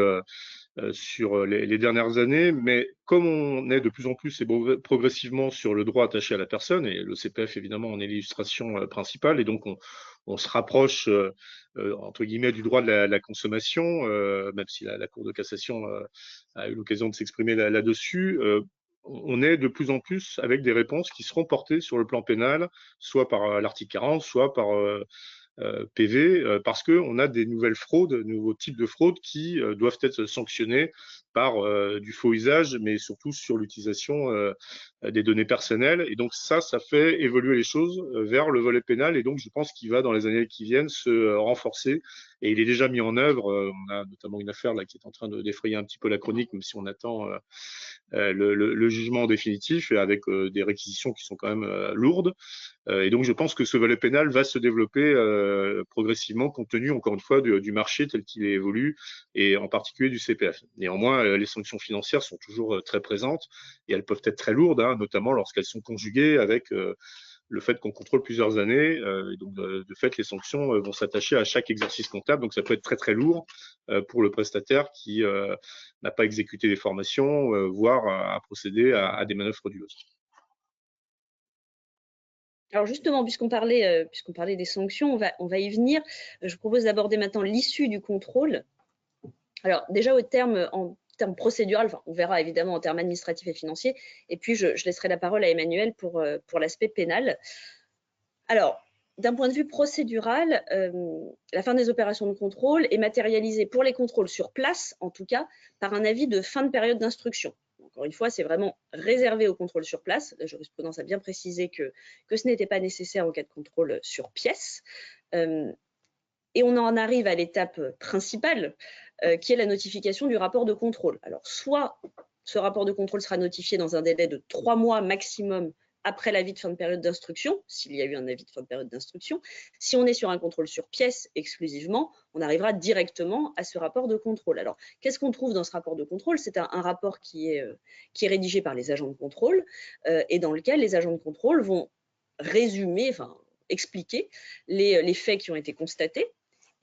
sur les dernières années, mais comme on est de plus en plus et progressivement sur le droit attaché à la personne, et le CPF évidemment en est l'illustration principale, et donc on se rapproche entre guillemets du droit de la consommation, même si la Cour de cassation a eu l'occasion de s'exprimer là-dessus. On est de plus en plus avec des réponses qui seront portées sur le plan pénal, soit par l'article 40, soit par PV, parce qu'on a des nouvelles fraudes, de nouveaux types de fraudes qui doivent être sanctionnés par du faux usage, mais surtout sur l'utilisation des données personnelles. Et donc ça fait évoluer les choses vers le volet pénal, et donc je pense qu'il va dans les années qui viennent se renforcer, et il est déjà mis en œuvre. On a notamment une affaire là qui est en train de défrayer un petit peu la chronique, même si on attend le jugement définitif, et avec des réquisitions qui sont quand même lourdes. Et donc je pense que ce volet pénal va se développer progressivement, compte tenu encore une fois du marché tel qu'il évolue, et en particulier du CPF. Néanmoins, les sanctions financières sont toujours très présentes, et elles peuvent être très lourdes, notamment lorsqu'elles sont conjuguées avec le fait qu'on contrôle plusieurs années. Et donc de fait, les sanctions vont s'attacher à chaque exercice comptable, donc ça peut être très très lourd pour le prestataire qui n'a pas exécuté les formations, voire a procédé à des manœuvres frauduleuses. Alors justement, puisqu'on parlait des sanctions, on va y venir. Je propose d'aborder maintenant l'issue du contrôle. Alors déjà en termes procédural, on verra évidemment en termes administratifs et financiers, et puis je laisserai la parole à Emmanuel pour l'aspect pénal. Alors, d'un point de vue procédural, la fin des opérations de contrôle est matérialisée pour les contrôles sur place, en tout cas, par un avis de fin de période d'instruction. Encore une fois, c'est vraiment réservé au contrôle sur place. La jurisprudence a bien précisé que ce n'était pas nécessaire en cas de contrôle sur pièce. Et on en arrive à l'étape principale, qui est la notification du rapport de contrôle. Alors, soit ce rapport de contrôle sera notifié dans un délai de 3 mois maximum après l'avis de fin de période d'instruction, s'il y a eu un avis de fin de période d'instruction. Si on est sur un contrôle sur pièce exclusivement, on arrivera directement à ce rapport de contrôle. Alors, qu'est-ce qu'on trouve dans ce rapport de contrôle? C'est un rapport qui est rédigé par les agents de contrôle et dans lequel les agents de contrôle vont résumer, enfin expliquer les faits qui ont été constatés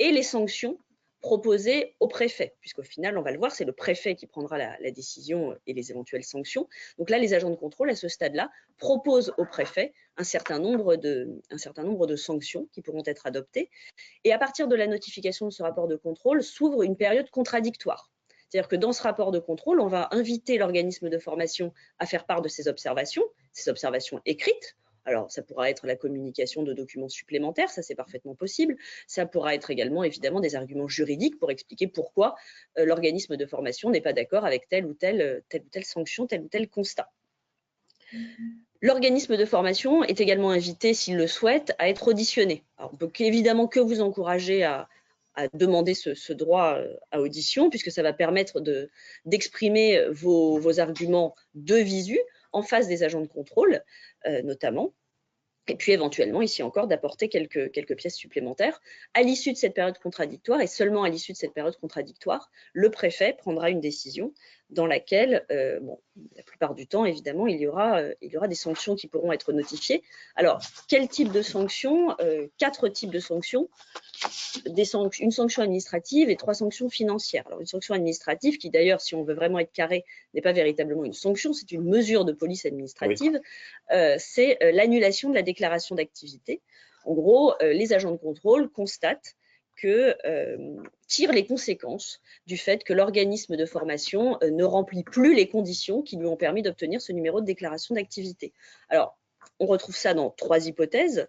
et les sanctions proposées au préfet, puisqu'au final, on va le voir, c'est le préfet qui prendra la décision et les éventuelles sanctions. Donc là, les agents de contrôle, à ce stade-là, proposent au préfet un certain nombre de sanctions qui pourront être adoptées. Et à partir de la notification de ce rapport de contrôle, s'ouvre une période contradictoire. C'est-à-dire que dans ce rapport de contrôle, on va inviter l'organisme de formation à faire part de ses observations écrites. Alors, ça pourra être la communication de documents supplémentaires, ça c'est parfaitement possible. Ça pourra être également évidemment des arguments juridiques pour expliquer pourquoi l'organisme de formation n'est pas d'accord avec telle ou telle sanction, tel ou tel constat. L'organisme de formation est également invité, s'il le souhaite, à être auditionné. Alors, on peut évidemment que vous encourager à demander ce droit à audition, puisque ça va permettre d'exprimer vos arguments de visu en face des agents de contrôle, notamment. Et puis éventuellement, ici encore, d'apporter quelques pièces supplémentaires. À l'issue de cette période contradictoire, et seulement à l'issue de cette période contradictoire, le préfet prendra une décision dans laquelle, la plupart du temps, évidemment, il y aura des sanctions qui pourront être notifiées. Alors, quel type de sanctions? 4 types de sanctions. Une sanction administrative et 3 sanctions financières. Alors, une sanction administrative qui, d'ailleurs, si on veut vraiment être carré, n'est pas véritablement une sanction, c'est une mesure de police administrative. Oui. C'est l'annulation de la déclaration d'activité. En gros, les agents de contrôle constatent tirent les conséquences du fait que l'organisme de formation ne remplit plus les conditions qui lui ont permis d'obtenir ce numéro de déclaration d'activité. Alors, on retrouve ça dans 3 hypothèses.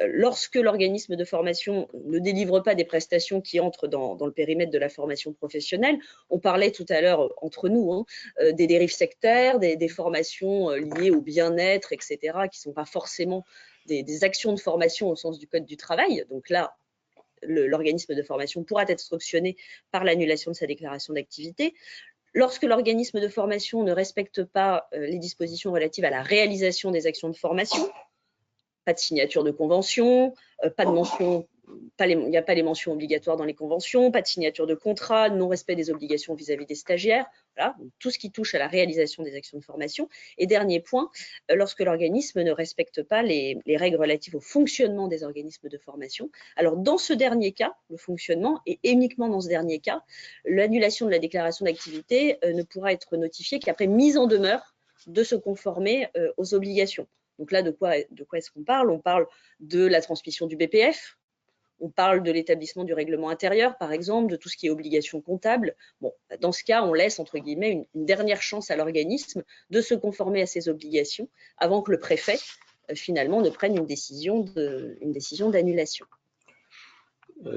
Lorsque l'organisme de formation ne délivre pas des prestations qui entrent dans le périmètre de la formation professionnelle, on parlait tout à l'heure entre nous des dérives sectaires, des formations liées au bien-être, etc., qui ne sont pas forcément des actions de formation au sens du Code du travail. Donc là, l'organisme de formation pourra être sanctionné par l'annulation de sa déclaration d'activité. Lorsque l'organisme de formation ne respecte pas les dispositions relatives à la réalisation des actions de formation, pas de signature de convention, pas de mention, il n'y a pas les mentions obligatoires dans les conventions, pas de signature de contrat, non-respect des obligations vis-à-vis des stagiaires, voilà, donc tout ce qui touche à la réalisation des actions de formation. Et dernier point, lorsque l'organisme ne respecte pas les règles relatives au fonctionnement des organismes de formation. Alors dans ce dernier cas, le fonctionnement, et uniquement dans ce dernier cas, l'annulation de la déclaration d'activité ne pourra être notifiée qu'après mise en demeure de se conformer aux obligations. Donc là, de quoi est-ce qu'on parle? On parle de la transmission du BPF, on parle de l'établissement du règlement intérieur, par exemple, de tout ce qui est obligation comptable. Bon, dans ce cas, on laisse, entre guillemets, une dernière chance à l'organisme de se conformer à ses obligations avant que le préfet, finalement, ne prenne une décision d'annulation.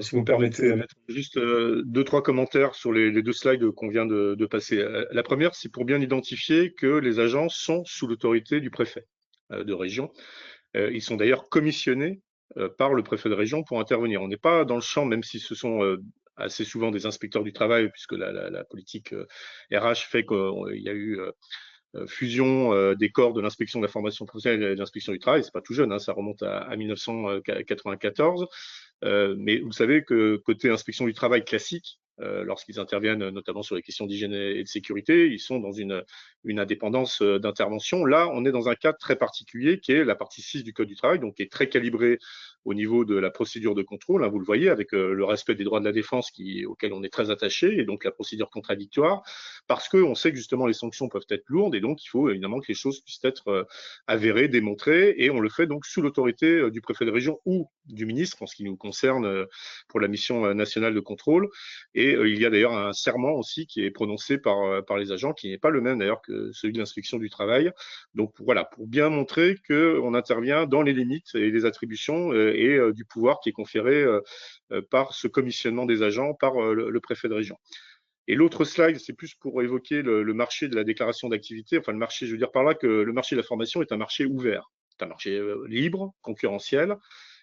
Si vous me permettez, juste 2-3 commentaires sur les 2 slides qu'on vient de passer. La première, c'est pour bien identifier que les agents sont sous l'autorité du préfet de région. Ils sont d'ailleurs commissionnés par le préfet de région pour intervenir. On n'est pas dans le champ, même si ce sont assez souvent des inspecteurs du travail, puisque la politique RH fait qu'il y a eu fusion des corps de l'inspection de la formation professionnelle et de l'inspection du travail. C'est pas tout jeune, hein, ça remonte à 1994. Mais vous savez que côté inspection du travail classique, lorsqu'ils interviennent notamment sur les questions d'hygiène et de sécurité, ils sont dans une indépendance d'intervention. Là, on est dans un cadre très particulier qui est la partie 6 du Code du travail, donc qui est très calibré au niveau de la procédure de contrôle, hein, vous le voyez, avec le respect des droits de la défense auquel on est très attaché, et donc la procédure contradictoire, parce qu'on sait que justement les sanctions peuvent être lourdes, et donc il faut évidemment que les choses puissent être avérées, démontrées, et on le fait donc sous l'autorité du préfet de région ou du ministre, en ce qui nous concerne pour la mission nationale de contrôle. Et Et il y a d'ailleurs un serment aussi qui est prononcé par les agents, qui n'est pas le même d'ailleurs que celui de l'inspection du travail. Donc voilà, pour bien montrer qu'on intervient dans les limites et les attributions et du pouvoir qui est conféré par ce commissionnement des agents par le préfet de région. Et l'autre slide, c'est plus pour évoquer le marché de la déclaration d'activité. Enfin, le marché, je veux dire par là que le marché de la formation est un marché ouvert. C'est un marché libre, concurrentiel.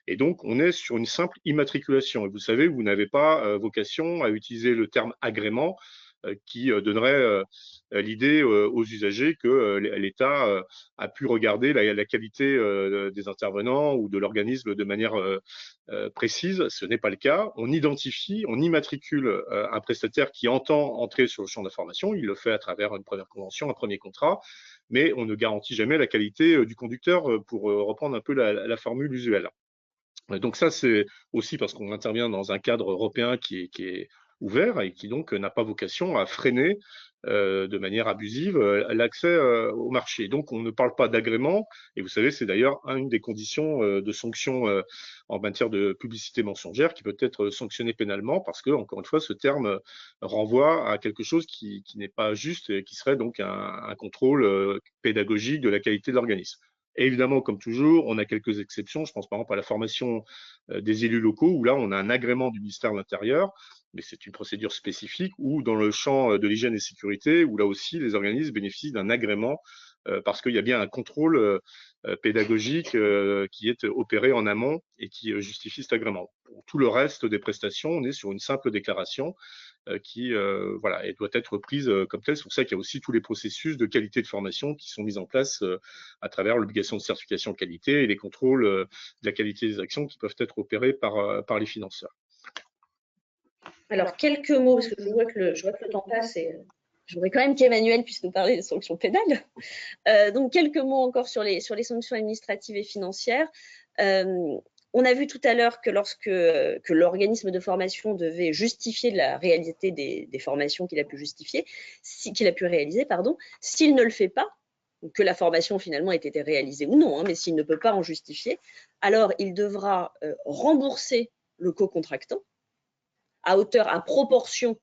Et donc, on est sur une simple immatriculation. Et vous savez, vous n'avez pas vocation à utiliser le terme agrément qui donnerait l'idée aux usagers que l'État a pu regarder la qualité des intervenants ou de l'organisme de manière précise. Ce n'est pas le cas. On identifie, on immatricule un prestataire qui entend entrer sur le champ de la formation. Il le fait à travers une première convention, un premier contrat, mais on ne garantit jamais la qualité du conducteur pour reprendre un peu la formule usuelle. Donc ça, c'est aussi parce qu'on intervient dans un cadre européen qui est ouvert et qui donc n'a pas vocation à freiner de manière abusive l'accès au marché. Donc on ne parle pas d'agrément, et vous savez, c'est d'ailleurs une des conditions de sanction en matière de publicité mensongère qui peut être sanctionnée pénalement parce que, encore une fois, ce terme renvoie à quelque chose qui n'est pas juste et qui serait donc un contrôle pédagogique de la qualité de l'organisme. Et évidemment, comme toujours, on a quelques exceptions. Je pense par exemple à la formation des élus locaux, où là, on a un agrément du ministère de l'Intérieur, mais c'est une procédure spécifique, ou dans le champ de l'hygiène et sécurité, où là aussi, les organismes bénéficient d'un agrément parce qu'il y a bien un contrôle pédagogique qui est opéré en amont et qui justifie cet agrément. Pour tout le reste des prestations, on est sur une simple déclaration qui voilà, et doit être prise comme telle. C'est pour ça qu'il y a aussi tous les processus de qualité de formation qui sont mis en place à travers l'obligation de certification qualité et les contrôles de la qualité des actions qui peuvent être opérés par les financeurs. Alors, quelques mots, parce que je vois que le temps passe et je voudrais quand même qu'Emmanuel puisse nous parler des sanctions pénales. Donc, quelques mots encore sur les sanctions administratives et financières. On a vu tout à l'heure que lorsque l'organisme de formation devait justifier de la réalité des formations qu'il a pu justifier, qu'il a pu réaliser, pardon, s'il ne le fait pas, que la formation finalement ait été réalisée ou non, mais s'il ne peut pas en justifier, alors il devra rembourser le co-contractant à proportion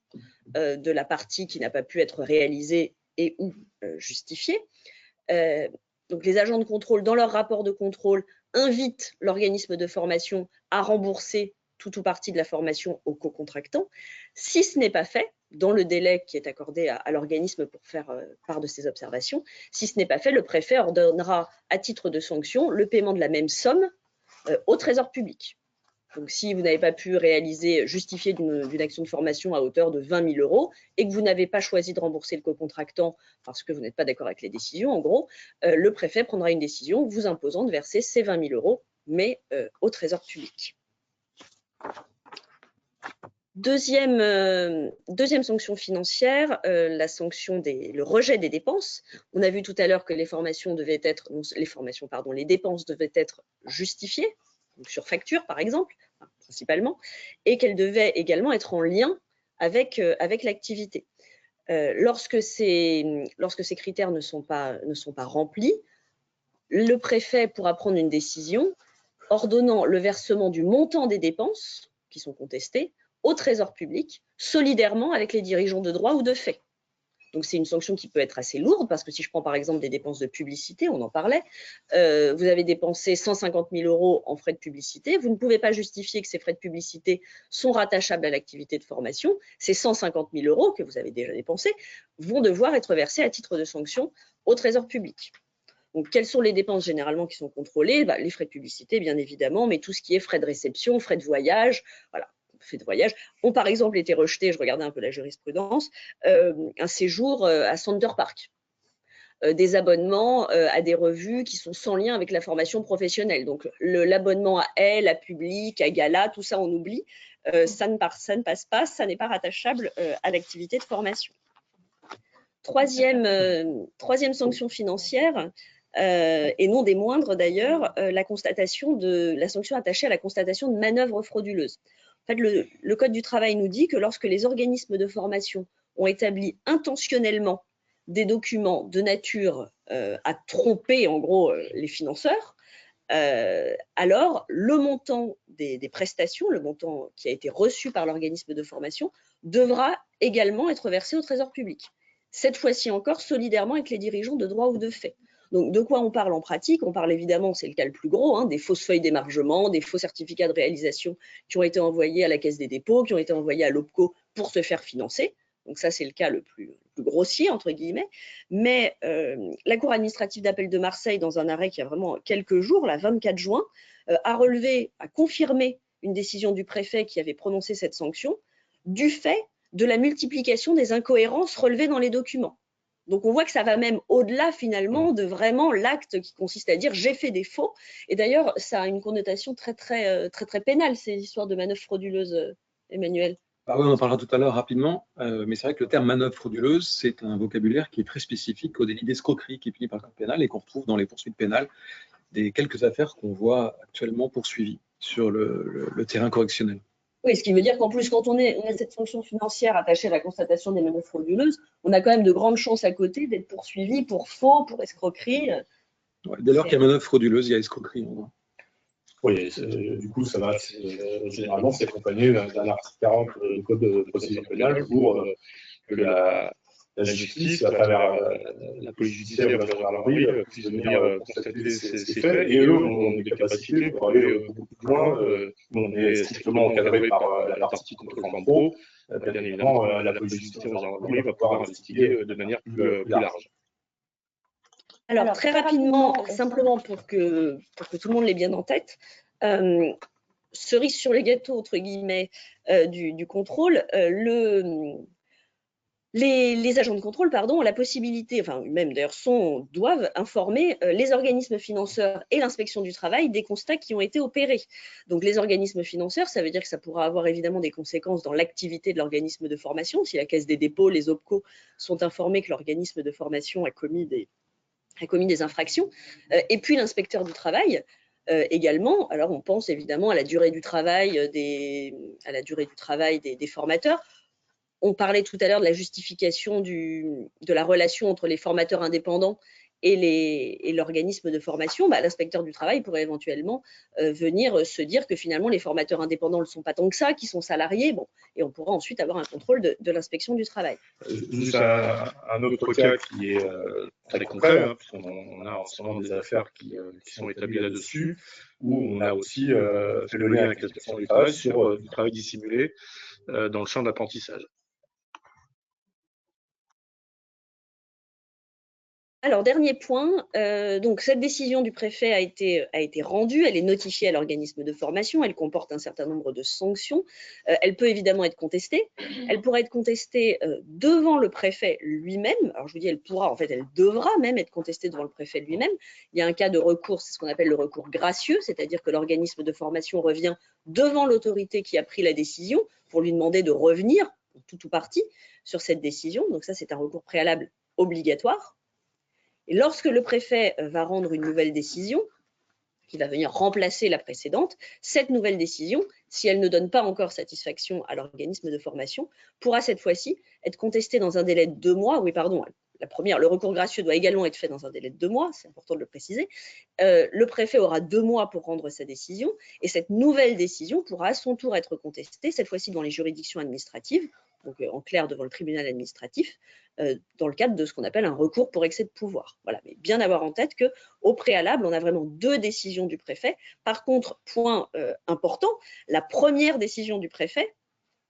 de la partie qui n'a pas pu être réalisée et ou justifiée. Donc les agents de contrôle, dans leur rapport de contrôle, invitent l'organisme de formation à rembourser tout ou partie de la formation au co-contractant. Si ce n'est pas fait, dans le délai qui est accordé à l'organisme pour faire part de ses observations, si ce n'est pas fait, le préfet ordonnera à titre de sanction le paiement de la même somme au Trésor public. Donc, si vous n'avez pas pu justifier d'une action de formation à hauteur de 20 000 € et que vous n'avez pas choisi de rembourser le co-contractant parce que vous n'êtes pas d'accord avec les décisions, en gros, le préfet prendra une décision vous imposant de verser ces 20 000 €, mais au Trésor public. Deuxième sanction financière, la sanction le rejet des dépenses. On a vu tout à l'heure que les dépenses devaient être justifiées, donc sur facture par exemple, principalement, et qu'elles devaient également être en lien avec l'activité. Lorsque ces critères ne sont pas remplis, le préfet pourra prendre une décision ordonnant le versement du montant des dépenses qui sont contestées au Trésor public, solidairement avec les dirigeants de droit ou de fait. Donc, c'est une sanction qui peut être assez lourde parce que si je prends par exemple des dépenses de publicité, on en parlait, vous avez dépensé 150 000 € en frais de publicité, vous ne pouvez pas justifier que ces frais de publicité sont rattachables à l'activité de formation, ces 150 000 € que vous avez déjà dépensés vont devoir être versés à titre de sanction au Trésor public. Donc, quelles sont les dépenses généralement qui sont contrôlées? Les frais de publicité, bien évidemment, mais tout ce qui est frais de réception, frais de voyage, voilà. Fait de voyage, ont par exemple été rejetés, je regardais un peu la jurisprudence, un séjour à Center Park, des abonnements à des revues qui sont sans lien avec la formation professionnelle. Donc l'abonnement à Elle, à Public, à Gala, tout ça on oublie, ça ne passe pas, ça n'est pas rattachable à l'activité de formation. Troisième sanction financière, et non des moindres d'ailleurs, la sanction attachée à la constatation de manœuvres frauduleuses. En fait, le Code du travail nous dit que lorsque les organismes de formation ont établi intentionnellement des documents de nature à tromper, en gros, les financeurs, alors le montant des prestations, le montant qui a été reçu par l'organisme de formation, devra également être versé au Trésor public. Cette fois-ci encore, solidairement avec les dirigeants de droit ou de fait. Donc, de quoi on parle en pratique? On parle évidemment, c'est le cas le plus gros, hein, des fausses feuilles d'émargement, des faux certificats de réalisation qui ont été envoyés à la Caisse des dépôts, qui ont été envoyés à l'OPCO pour se faire financer. Donc ça, c'est le cas le plus grossier, entre guillemets. Mais la Cour administrative d'appel de Marseille, dans un arrêt qui a vraiment quelques jours, le 24 juin, a confirmé une décision du préfet qui avait prononcé cette sanction du fait de la multiplication des incohérences relevées dans les documents. Donc on voit que ça va même au-delà finalement de vraiment l'acte qui consiste à dire j'ai fait des faux. Et d'ailleurs, ça a une connotation très pénale, ces histoires de manœuvres frauduleuses, Emmanuel. Ah oui, on en parlera tout à l'heure rapidement, mais c'est vrai que le terme manœuvre frauduleuse, c'est un vocabulaire qui est très spécifique au délit d'escroquerie qui finit par le code pénal et qu'on retrouve dans les poursuites pénales des quelques affaires qu'on voit actuellement poursuivies sur le terrain correctionnel. Oui, ce qui veut dire qu'en plus, quand on a cette fonction financière attachée à la constatation des manœuvres frauduleuses, on a quand même de grandes chances à côté d'être poursuivi pour faux, pour escroquerie. Ouais, dès lors qu'il y a manœuvre frauduleuse, il y a escroquerie. Oui, du coup, ça va, généralement, c'est accompagné d'un article 40 du Code de procédure pénale pour que la justice, à travers la police judiciaire ou la gendarmerie, puisse venir constater ces faits. Et eux ont des capacités pour aller beaucoup plus loin. On est strictement encadré par la partie contrôle forme pro. Bien évidemment, la police judiciaire ou la gendarmerie va pouvoir investiguer de manière plus large. Alors, très rapidement, simplement pour que tout le monde l'ait bien en tête, cerise sur le gâteau, entre guillemets, du contrôle, les agents de contrôle, pardon, ont la possibilité, enfin même d'ailleurs doivent informer les organismes financeurs et l'inspection du travail des constats qui ont été opérés. Donc les organismes financeurs, ça veut dire que ça pourra avoir évidemment des conséquences dans l'activité de l'organisme de formation. Si la Caisse des dépôts, les OPCO sont informés que l'organisme de formation a commis des infractions. Et puis l'inspecteur du travail également. Alors on pense évidemment à la durée du travail des formateurs. On parlait tout à l'heure de la justification de la relation entre les formateurs indépendants et l'organisme de formation. L'inspecteur du travail pourrait éventuellement venir se dire que finalement les formateurs indépendants ne le sont pas tant que ça, qu'ils sont salariés, et on pourra ensuite avoir un contrôle de l'inspection du travail. Juste un autre cas qui est très concret, hein, puisqu'on a en ce moment des affaires qui sont établies là-dessus, où on a aussi fait le lien avec l'inspection du travail sur du travail dissimulé dans le champ d'apprentissage. Alors, dernier point, donc cette décision du préfet a été rendue, elle est notifiée à l'organisme de formation, elle comporte un certain nombre de sanctions. Elle peut évidemment être contestée. Elle pourra être contestée devant le préfet lui-même. Alors, je vous dis, elle pourra, en fait, elle devra même être contestée devant le préfet lui-même. Il y a un cas de recours, c'est ce qu'on appelle le recours gracieux, c'est-à-dire que l'organisme de formation revient devant l'autorité qui a pris la décision pour lui demander de revenir, tout ou partie, sur cette décision. Donc ça, c'est un recours préalable obligatoire. Et lorsque le préfet va rendre une nouvelle décision, qui va venir remplacer la précédente, cette nouvelle décision, si elle ne donne pas encore satisfaction à l'organisme de formation, pourra cette fois-ci être contestée dans un délai de 2 mois. Oui, pardon, le recours gracieux doit également être fait dans un délai de 2 mois, c'est important de le préciser. Le préfet aura 2 mois pour rendre sa décision, et cette nouvelle décision pourra à son tour être contestée, cette fois-ci dans les juridictions administratives, donc en clair devant le tribunal administratif, dans le cadre de ce qu'on appelle un recours pour excès de pouvoir. Voilà, mais bien avoir en tête qu'au préalable, on a vraiment 2 décisions du préfet. Par contre, point important, la première décision du préfet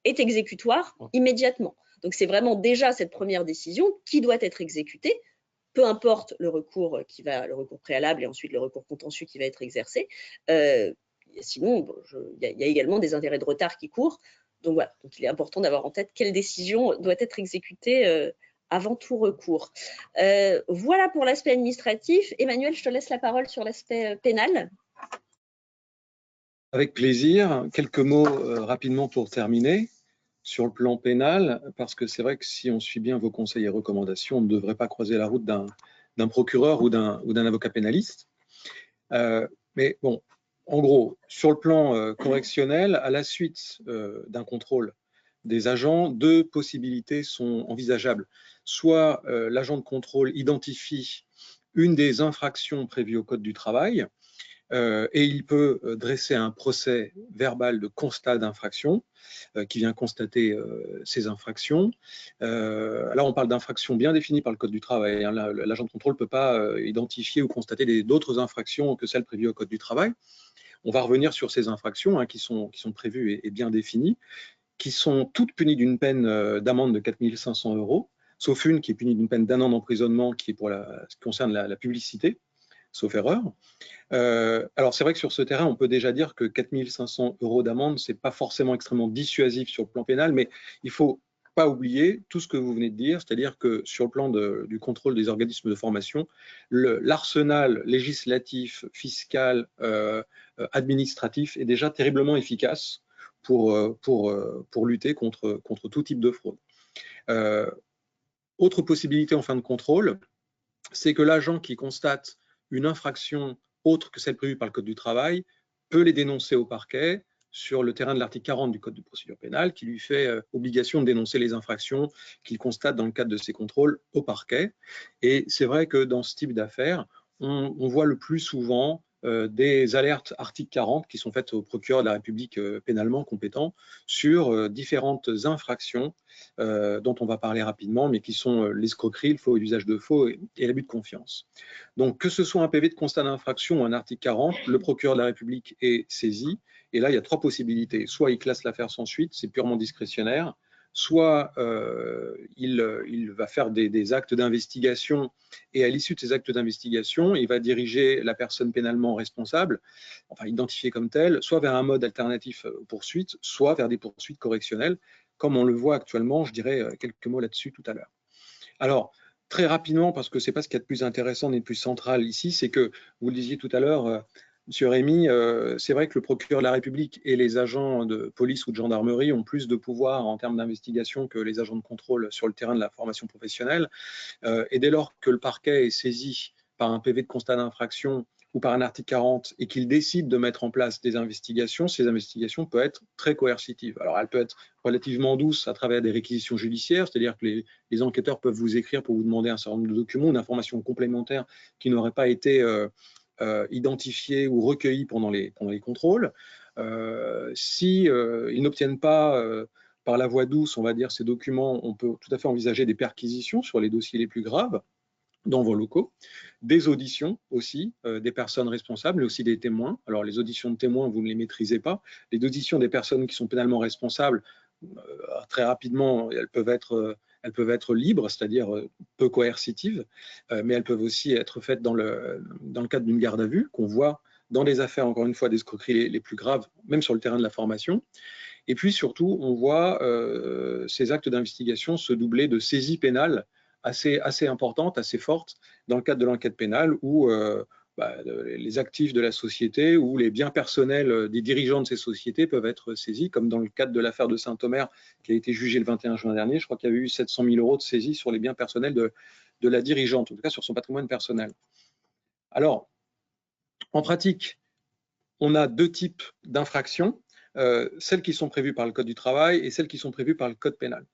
est exécutoire immédiatement. Donc c'est vraiment déjà cette première décision qui doit être exécutée, peu importe le recours préalable et ensuite le recours contentieux qui va être exercé. Sinon, il y a également des intérêts de retard qui courent. Donc voilà, donc il est important d'avoir en tête quelle décision doit être exécutée avant tout recours. Voilà pour l'aspect administratif. Emmanuel, je te laisse la parole sur l'aspect pénal. Avec plaisir. Quelques mots rapidement pour terminer sur le plan pénal, parce que c'est vrai que si on suit bien vos conseils et recommandations, on ne devrait pas croiser la route d'un procureur ou d'un avocat pénaliste. Mais bon, en gros, sur le plan correctionnel, à la suite d'un contrôle des agents, 2 possibilités sont envisageables. Soit l'agent de contrôle identifie une des infractions prévues au Code du travail, et il peut dresser un procès verbal de constat d'infraction qui vient constater ces infractions. Là, on parle d'infractions bien définies par le Code du travail. Hein. L'agent de contrôle ne peut pas identifier ou constater d'autres infractions que celles prévues au Code du travail. On va revenir sur ces infractions qui sont prévues et bien définies, qui sont toutes punies d'une peine d'amende de 4 500 €, sauf une qui est punie d'une peine d'1 an d'emprisonnement, qui est pour ce qui concerne la publicité, sauf erreur. Alors c'est vrai que sur ce terrain, on peut déjà dire que 4 500 € d'amende, c'est pas forcément extrêmement dissuasif sur le plan pénal, mais il faut pas oublier tout ce que vous venez de dire, c'est-à-dire que sur le plan du contrôle des organismes de formation, l'arsenal législatif, fiscal, administratif est déjà terriblement efficace pour lutter contre tout type de fraude. Autre possibilité en fin de contrôle, c'est que l'agent qui constate une infraction autre que celle prévue par le Code du travail peut les dénoncer au parquet sur le terrain de l'article 40 du Code de procédure pénale, qui lui fait obligation de dénoncer les infractions qu'il constate dans le cadre de ses contrôles au parquet. Et c'est vrai que dans ce type d'affaires, on voit le plus souvent des alertes article 40 qui sont faites au procureur de la République pénalement compétent sur différentes infractions dont on va parler rapidement, mais qui sont l'escroquerie, le faux et l'usage de faux et l'abus de confiance. Donc, que ce soit un PV de constat d'infraction ou un article 40, le procureur de la République est saisi. Et là, il y a trois possibilités. Soit il classe l'affaire sans suite, c'est purement discrétionnaire. Soit il va faire des actes d'investigation et à l'issue de ces actes d'investigation, il va diriger la personne pénalement responsable, enfin identifiée comme telle, soit vers un mode alternatif aux poursuites, soit vers des poursuites correctionnelles, comme on le voit actuellement. Je dirais quelques mots là-dessus tout à l'heure. Alors, très rapidement, parce que ce n'est pas ce qu'il y a de plus intéressant ni de plus central ici, c'est que, vous le disiez tout à l'heure, Monsieur Rémy, c'est vrai que le procureur de la République et les agents de police ou de gendarmerie ont plus de pouvoir en termes d'investigation que les agents de contrôle sur le terrain de la formation professionnelle. Et dès lors que le parquet est saisi par un PV de constat d'infraction ou par un article 40 et qu'il décide de mettre en place des investigations, ces investigations peuvent être très coercitives. Alors, elles peuvent être relativement douces à travers des réquisitions judiciaires, c'est-à-dire que les enquêteurs peuvent vous écrire pour vous demander un certain nombre de documents ou d'informations complémentaires qui n'auraient pas été identifiés ou recueillis pendant les contrôles. Si ils n'obtiennent pas par la voie douce, on va dire, ces documents, on peut tout à fait envisager des perquisitions sur les dossiers les plus graves dans vos locaux, des auditions aussi, des personnes responsables, mais aussi des témoins. Alors les auditions de témoins, vous ne les maîtrisez pas. Les auditions des personnes qui sont pénalement responsables, très rapidement, elles peuvent être libres, c'est-à-dire peu coercitives, mais elles peuvent aussi être faites dans le cadre d'une garde à vue, qu'on voit dans des affaires, encore une fois, d'escroquerie les plus graves, même sur le terrain de la formation. Et puis surtout, on voit ces actes d'investigation se doubler de saisies pénales assez importantes, assez fortes, dans le cadre de l'enquête pénale, où les actifs de la société ou les biens personnels des dirigeants de ces sociétés peuvent être saisis, comme dans le cadre de l'affaire de Saint-Omer qui a été jugée le 21 juin dernier. Je crois qu'il y avait eu 700 000 € de saisie sur les biens personnels de la dirigeante, en tout cas sur son patrimoine personnel. Alors, en pratique, on a deux types d'infractions. Celles qui sont prévues par le Code du travail et celles qui sont prévues par le Code pénal.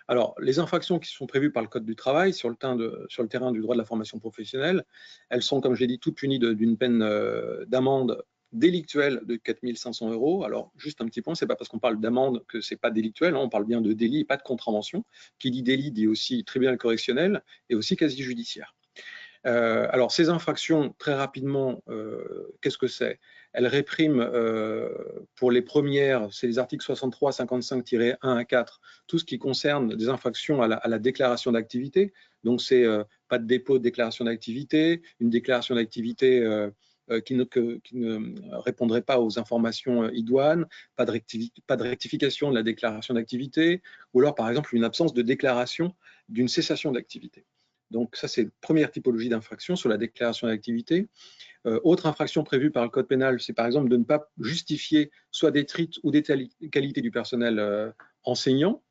Alors, les infractions qui sont prévues par le Code du travail sur le terrain du droit de la formation professionnelle, elles sont, comme je l'ai dit, toutes punies d'une peine d'amende délictuelle de 4 500 €. Alors, juste un petit point, c'est pas parce qu'on parle d'amende que c'est pas délictuel, hein, on parle bien de délit et pas de contravention. Qui dit délit dit aussi tribunal correctionnel et aussi casier judiciaire. Alors, ces infractions, très rapidement, qu'est-ce que c'est? Elles répriment, pour les premières, c'est les articles 63, 55-1 à 4, tout ce qui concerne des infractions à la déclaration d'activité. Donc, c'est pas de dépôt de déclaration d'activité, une déclaration d'activité qui ne répondrait pas aux informations idoines, pas de rectification de la déclaration d'activité, ou alors, par exemple, une absence de déclaration d'une cessation d'activité. Donc ça, c'est la première typologie d'infraction sur la déclaration d'activité. Autre infraction prévue par le Code pénal, c'est par exemple de ne pas justifier soit des titres ou des qualités du personnel enseignant.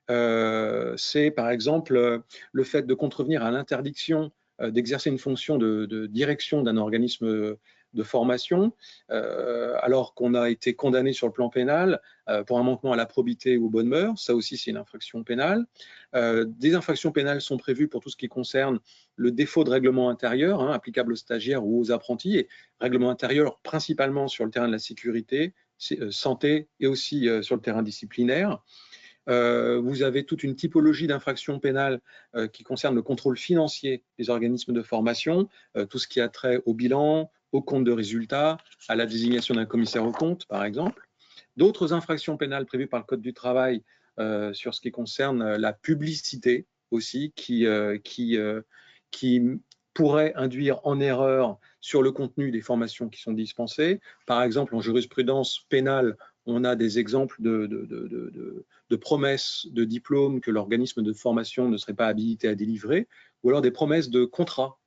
C'est par exemple le fait de contrevenir à l'interdiction d'exercer une fonction de direction d'un organisme formation, alors qu'on a été condamné sur le plan pénal pour un manquement à la probité ou aux bonnes mœurs. Ça aussi, c'est une infraction pénale. Des infractions pénales sont prévues pour tout ce qui concerne le défaut de règlement intérieur, applicable aux stagiaires ou aux apprentis, et règlement intérieur principalement sur le terrain de la sécurité, santé et aussi sur le terrain disciplinaire. Vous avez toute une typologie d'infractions pénales qui concerne le contrôle financier des organismes de formation, tout ce qui a trait au bilan, au compte de résultats, à la désignation d'un commissaire aux comptes, par exemple. D'autres infractions pénales prévues par le Code du travail sur ce qui concerne la publicité aussi, qui pourrait induire en erreur sur le contenu des formations qui sont dispensées. Par exemple, en jurisprudence pénale, on a des exemples de promesses de diplômes que l'organisme de formation ne serait pas habilité à délivrer, ou alors des promesses de contrats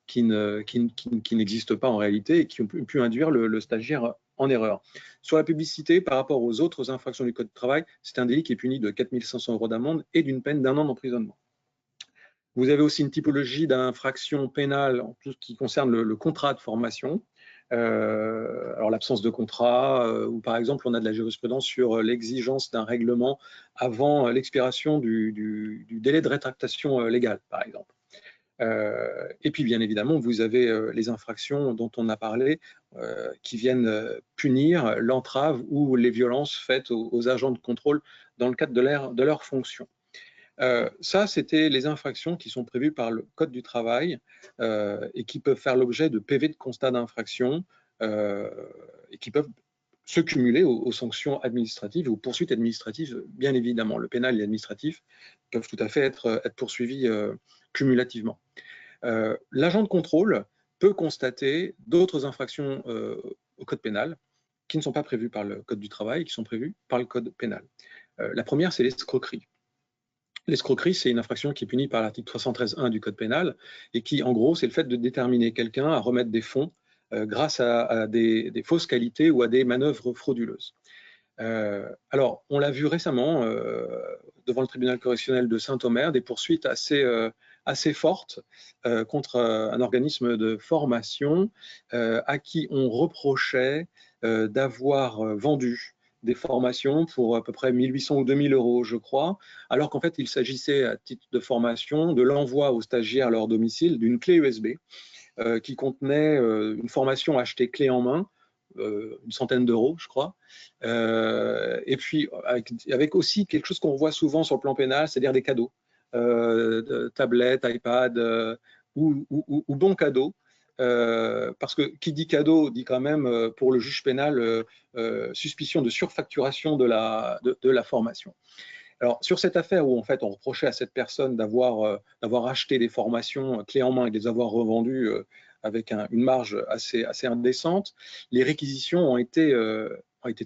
qui n'existent pas en réalité et qui ont pu induire le stagiaire en erreur. Sur la publicité, par rapport aux autres infractions du Code du travail, c'est un délit qui est puni de 4 500 € d'amende et d'une peine d'1 an d'emprisonnement. Vous avez aussi une typologie d'infraction pénale en tout ce qui concerne le contrat de formation. Alors l'absence de contrat, ou par exemple on a de la jurisprudence sur l'exigence d'un règlement avant l'expiration du délai de rétractation légale, par exemple. Et puis bien évidemment, vous avez les infractions dont on a parlé qui viennent punir l'entrave ou les violences faites aux agents de contrôle dans le cadre de leur fonction. Ça, c'était les infractions qui sont prévues par le Code du travail et qui peuvent faire l'objet de PV de constat d'infraction et qui peuvent se cumuler aux sanctions administratives et aux poursuites administratives, bien évidemment. Le pénal et l'administratif peuvent tout à fait être poursuivis cumulativement. L'agent de contrôle peut constater d'autres infractions au Code pénal qui ne sont pas prévues par le Code du travail, qui sont prévues par le Code pénal. La première, c'est l'escroquerie. L'escroquerie, c'est une infraction qui est punie par l'article 313.1 du Code pénal et qui, en gros, c'est le fait de déterminer quelqu'un à remettre des fonds grâce à des fausses qualités ou à des manœuvres frauduleuses. Alors, on l'a vu récemment devant le tribunal correctionnel de Saint-Omer, des poursuites assez fortes contre un organisme de formation à qui on reprochait d'avoir vendu des formations pour à peu près 1 800 ou 2 000 €, je crois, alors qu'en fait, il s'agissait à titre de formation de l'envoi aux stagiaires à leur domicile d'une clé USB qui contenait une formation achetée clé en main, une centaine d'euros, je crois, et puis avec aussi quelque chose qu'on voit souvent sur le plan pénal, c'est-à-dire des cadeaux, tablettes, iPad ou bons cadeaux. Parce que qui dit cadeau dit quand même pour le juge pénal suspicion de surfacturation de la formation. Alors sur cette affaire où en fait on reprochait à cette personne d'avoir acheté des formations clés en main et de les avoir revendues avec une marge assez indécente, les réquisitions ont été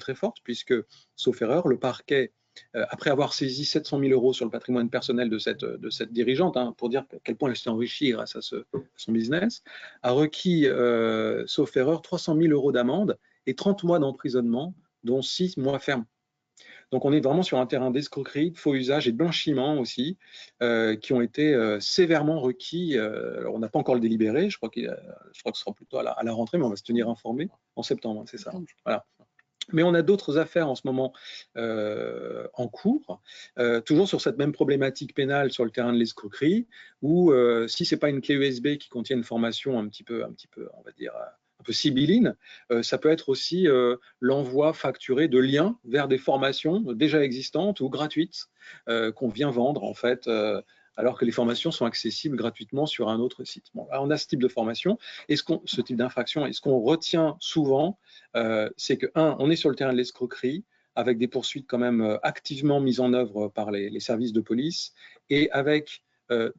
très fortes puisque, sauf erreur, le parquet, après avoir saisi 700 000 € sur le patrimoine personnel de cette dirigeante, pour dire à quel point elle s'est enrichie grâce à son business, a requis, sauf erreur, 300 000 € d'amende et 30 mois d'emprisonnement, dont 6 mois fermes. Donc on est vraiment sur un terrain d'escroquerie, de faux usage et de blanchiment aussi, qui ont été sévèrement requis. Alors on n'a pas encore le délibéré, je crois que ce sera plutôt à la rentrée, mais on va se tenir informé en septembre, c'est ça. Voilà. Mais on a d'autres affaires en ce moment en cours, toujours sur cette même problématique pénale sur le terrain de l'escroquerie, où si ce n'est pas une clé USB qui contient une formation un petit peu, on va dire, un peu sibylline, ça peut être aussi l'envoi facturé de liens vers des formations déjà existantes ou gratuites qu'on vient vendre en fait, alors que les formations sont accessibles gratuitement sur un autre site. Bon, on a ce type de formation. Ce type d'infraction, et ce qu'on retient souvent, c'est que, on est sur le terrain de l'escroquerie, avec des poursuites quand même activement mises en œuvre par les services de police, et avec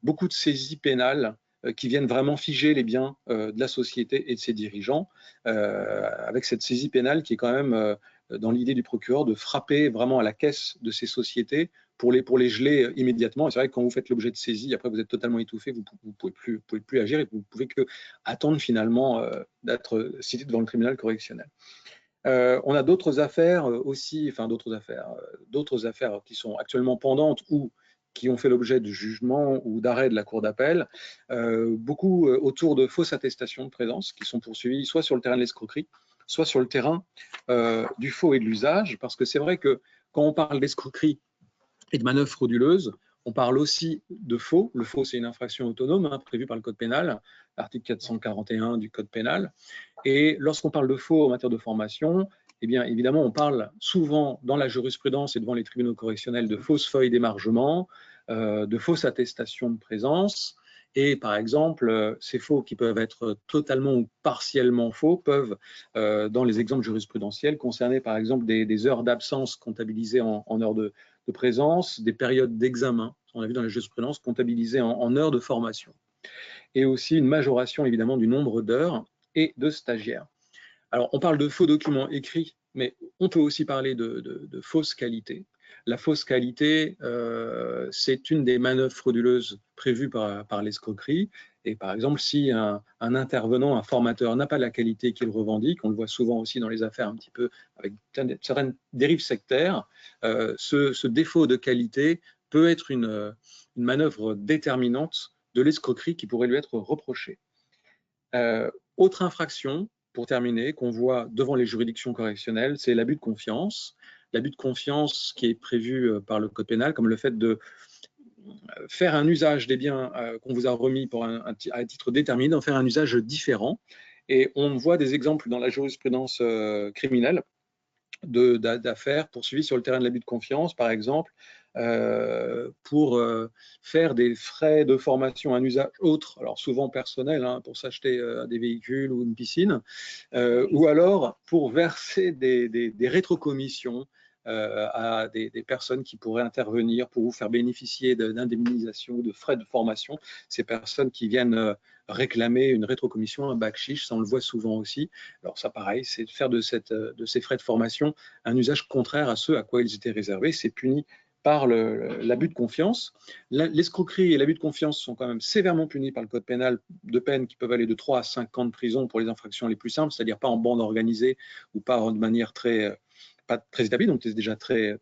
beaucoup de saisies pénales qui viennent vraiment figer les biens de la société et de ses dirigeants, avec cette saisie pénale qui est quand même dans l'idée du procureur de frapper vraiment à la caisse de ces sociétés pour les geler immédiatement. Et c'est vrai que quand vous faites l'objet de saisie, après vous êtes totalement étouffé, vous ne pouvez plus agir et vous ne pouvez que attendre finalement d'être cité devant le tribunal correctionnel. On a d'autres affaires aussi, enfin d'autres affaires qui sont actuellement pendantes ou qui ont fait l'objet de jugement ou d'arrêt de la Cour d'appel, beaucoup autour de fausses attestations de présence qui sont poursuivies soit sur le terrain de l'escroquerie, soit sur le terrain du faux et de l'usage, parce que c'est vrai que quand on parle d'escroquerie et de manœuvres frauduleuses, on parle aussi de faux. Le faux, c'est une infraction autonome prévue par le Code pénal, l'article 441 du Code pénal. Et lorsqu'on parle de faux en matière de formation, eh bien, évidemment, on parle souvent dans la jurisprudence et devant les tribunaux correctionnels de fausses feuilles d'émargement, de fausses attestations de présence. Et par exemple, ces faux qui peuvent être totalement ou partiellement faux peuvent, dans les exemples jurisprudentiels, concerner par exemple des heures d'absence comptabilisées en heures de présence, des périodes d'examen, on a vu dans la jurisprudence, comptabilisées en heures de formation. Et aussi une majoration évidemment du nombre d'heures et de stagiaires. Alors, on parle de faux documents écrits, mais on peut aussi parler de fausse qualité. La fausse qualité, c'est une des manœuvres frauduleuses prévues par l'escroquerie. Et par exemple, si un intervenant, un formateur n'a pas la qualité qu'il revendique, on le voit souvent aussi dans les affaires un petit peu avec certaines dérives sectaires, ce défaut de qualité peut être une manœuvre déterminante de l'escroquerie qui pourrait lui être reprochée. Autre infraction, pour terminer, qu'on voit devant les juridictions correctionnelles, c'est l'abus de confiance. L'abus de confiance qui est prévu par le Code pénal, comme le fait de faire un usage des biens qu'on vous a remis pour à titre déterminé, d'en faire un usage différent. Et on voit des exemples dans la jurisprudence criminelle d'affaires poursuivies sur le terrain de l'abus de confiance, par exemple, pour faire des frais de formation, un usage autre, alors souvent personnel, pour s'acheter des véhicules ou une piscine, ou alors pour verser des rétrocommissions à des personnes qui pourraient intervenir pour vous faire bénéficier d'indemnisation ou de frais de formation. Ces personnes qui viennent réclamer une rétrocommission, un bakshish, ça on le voit souvent aussi. Alors ça pareil, c'est de faire de ces frais de formation un usage contraire à ceux à quoi ils étaient réservés. C'est puni par l'abus de confiance. L'escroquerie et l'abus de confiance sont quand même sévèrement punis par le Code pénal, de peines qui peuvent aller de 3 à 5 ans de prison pour les infractions les plus simples, c'est-à-dire pas en bande organisée ou pas de manière pas très établie, donc c'est déjà très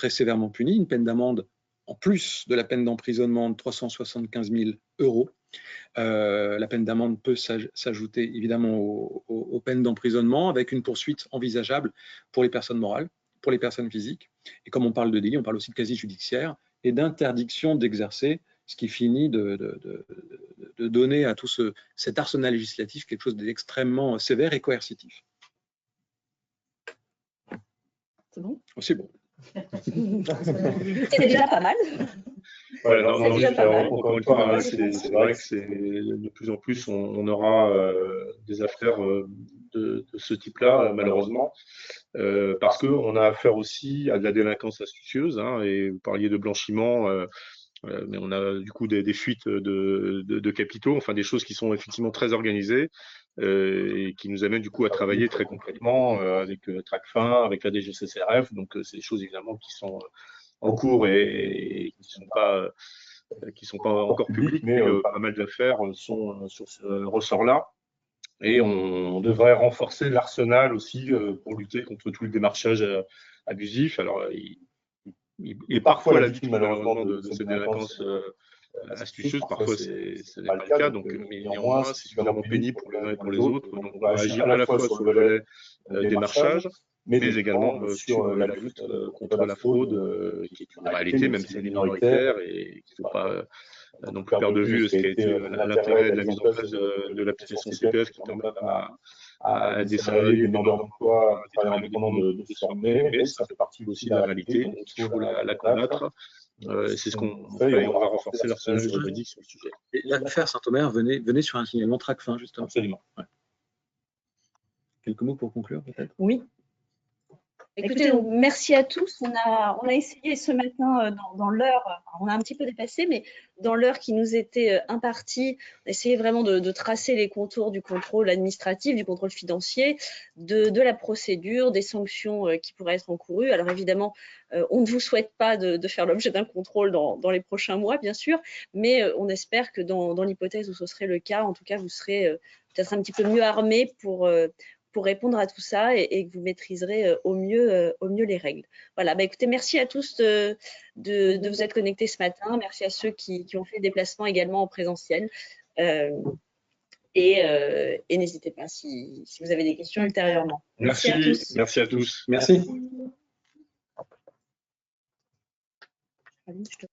sévèrement puni. Une peine d'amende en plus de la peine d'emprisonnement de 375 000 €. La peine d'amende peut s'ajouter évidemment aux peines d'emprisonnement avec une poursuite envisageable pour les personnes morales, pour les personnes physiques. Et comme on parle de délit, on parle aussi de casier judiciaire et d'interdiction d'exercer, ce qui finit de donner à tout cet arsenal législatif quelque chose d'extrêmement sévère et coercitif. C'est bon? C'est bon. C'est déjà pas mal. Ouais, encore une fois, c'est vrai que c'est de plus en plus, on aura des affaires de ce type-là, malheureusement, parce qu'on a affaire aussi à de la délinquance astucieuse, et vous parliez de blanchiment, mais on a du coup des fuites de capitaux, enfin des choses qui sont effectivement très organisées et qui nous amènent du coup à travailler très concrètement avec Tracfin, avec la DGCCRF, donc c'est des choses évidemment qui sont en cours et qui sont pas encore publiques, mais pas mal d'affaires sont sur ce ressort-là. Et on devrait renforcer l'arsenal aussi pour lutter contre tout le démarchage abusif. Alors, il est parfois la victime malheureusement de cette délinquance astucieuse, parfois ce n'est pas le cas, donc, mais néanmoins c'est suffisamment pénible pour les uns et pour les autres, donc on va agir à la fois sur le volet démarchage, mais également sur la lutte contre la fraude, qui est une réalité, même si elle est minoritaire, et qu'il ne faut pas non plus perdre de vue ce qui a été l'intérêt de la mise en place de l'application CPF qui permet à des salariés, des demandeurs d'emploi, des travailleurs indépendants de se former, mais ça fait partie aussi de la réalité, donc il faut la combattre. C'est ce qu'on fait et on va renforcer l'arsenal juridique sur le sujet. L'affaire Saint-Omer venait sur un signalement Tracfin, justement. Absolument. Ouais. Quelques mots pour conclure, peut-être? Oui. Écoutez, donc, merci à tous. On a essayé ce matin dans l'heure, on a un petit peu dépassé, mais dans l'heure qui nous était impartie, on a essayé vraiment de tracer les contours du contrôle administratif, du contrôle financier, de la procédure, des sanctions qui pourraient être encourues. Alors évidemment, on ne vous souhaite pas de faire l'objet d'un contrôle dans les prochains mois, bien sûr, mais on espère que dans l'hypothèse où ce serait le cas, en tout cas, vous serez peut-être un petit peu mieux armés pour pour répondre à tout ça et que vous maîtriserez au mieux les règles. Voilà, écoutez, merci à tous de vous être connectés ce matin. Merci à ceux qui ont fait le déplacement également en présentiel. Et n'hésitez pas si vous avez des questions ultérieurement. Merci à tous. Merci à tous. Merci. Je te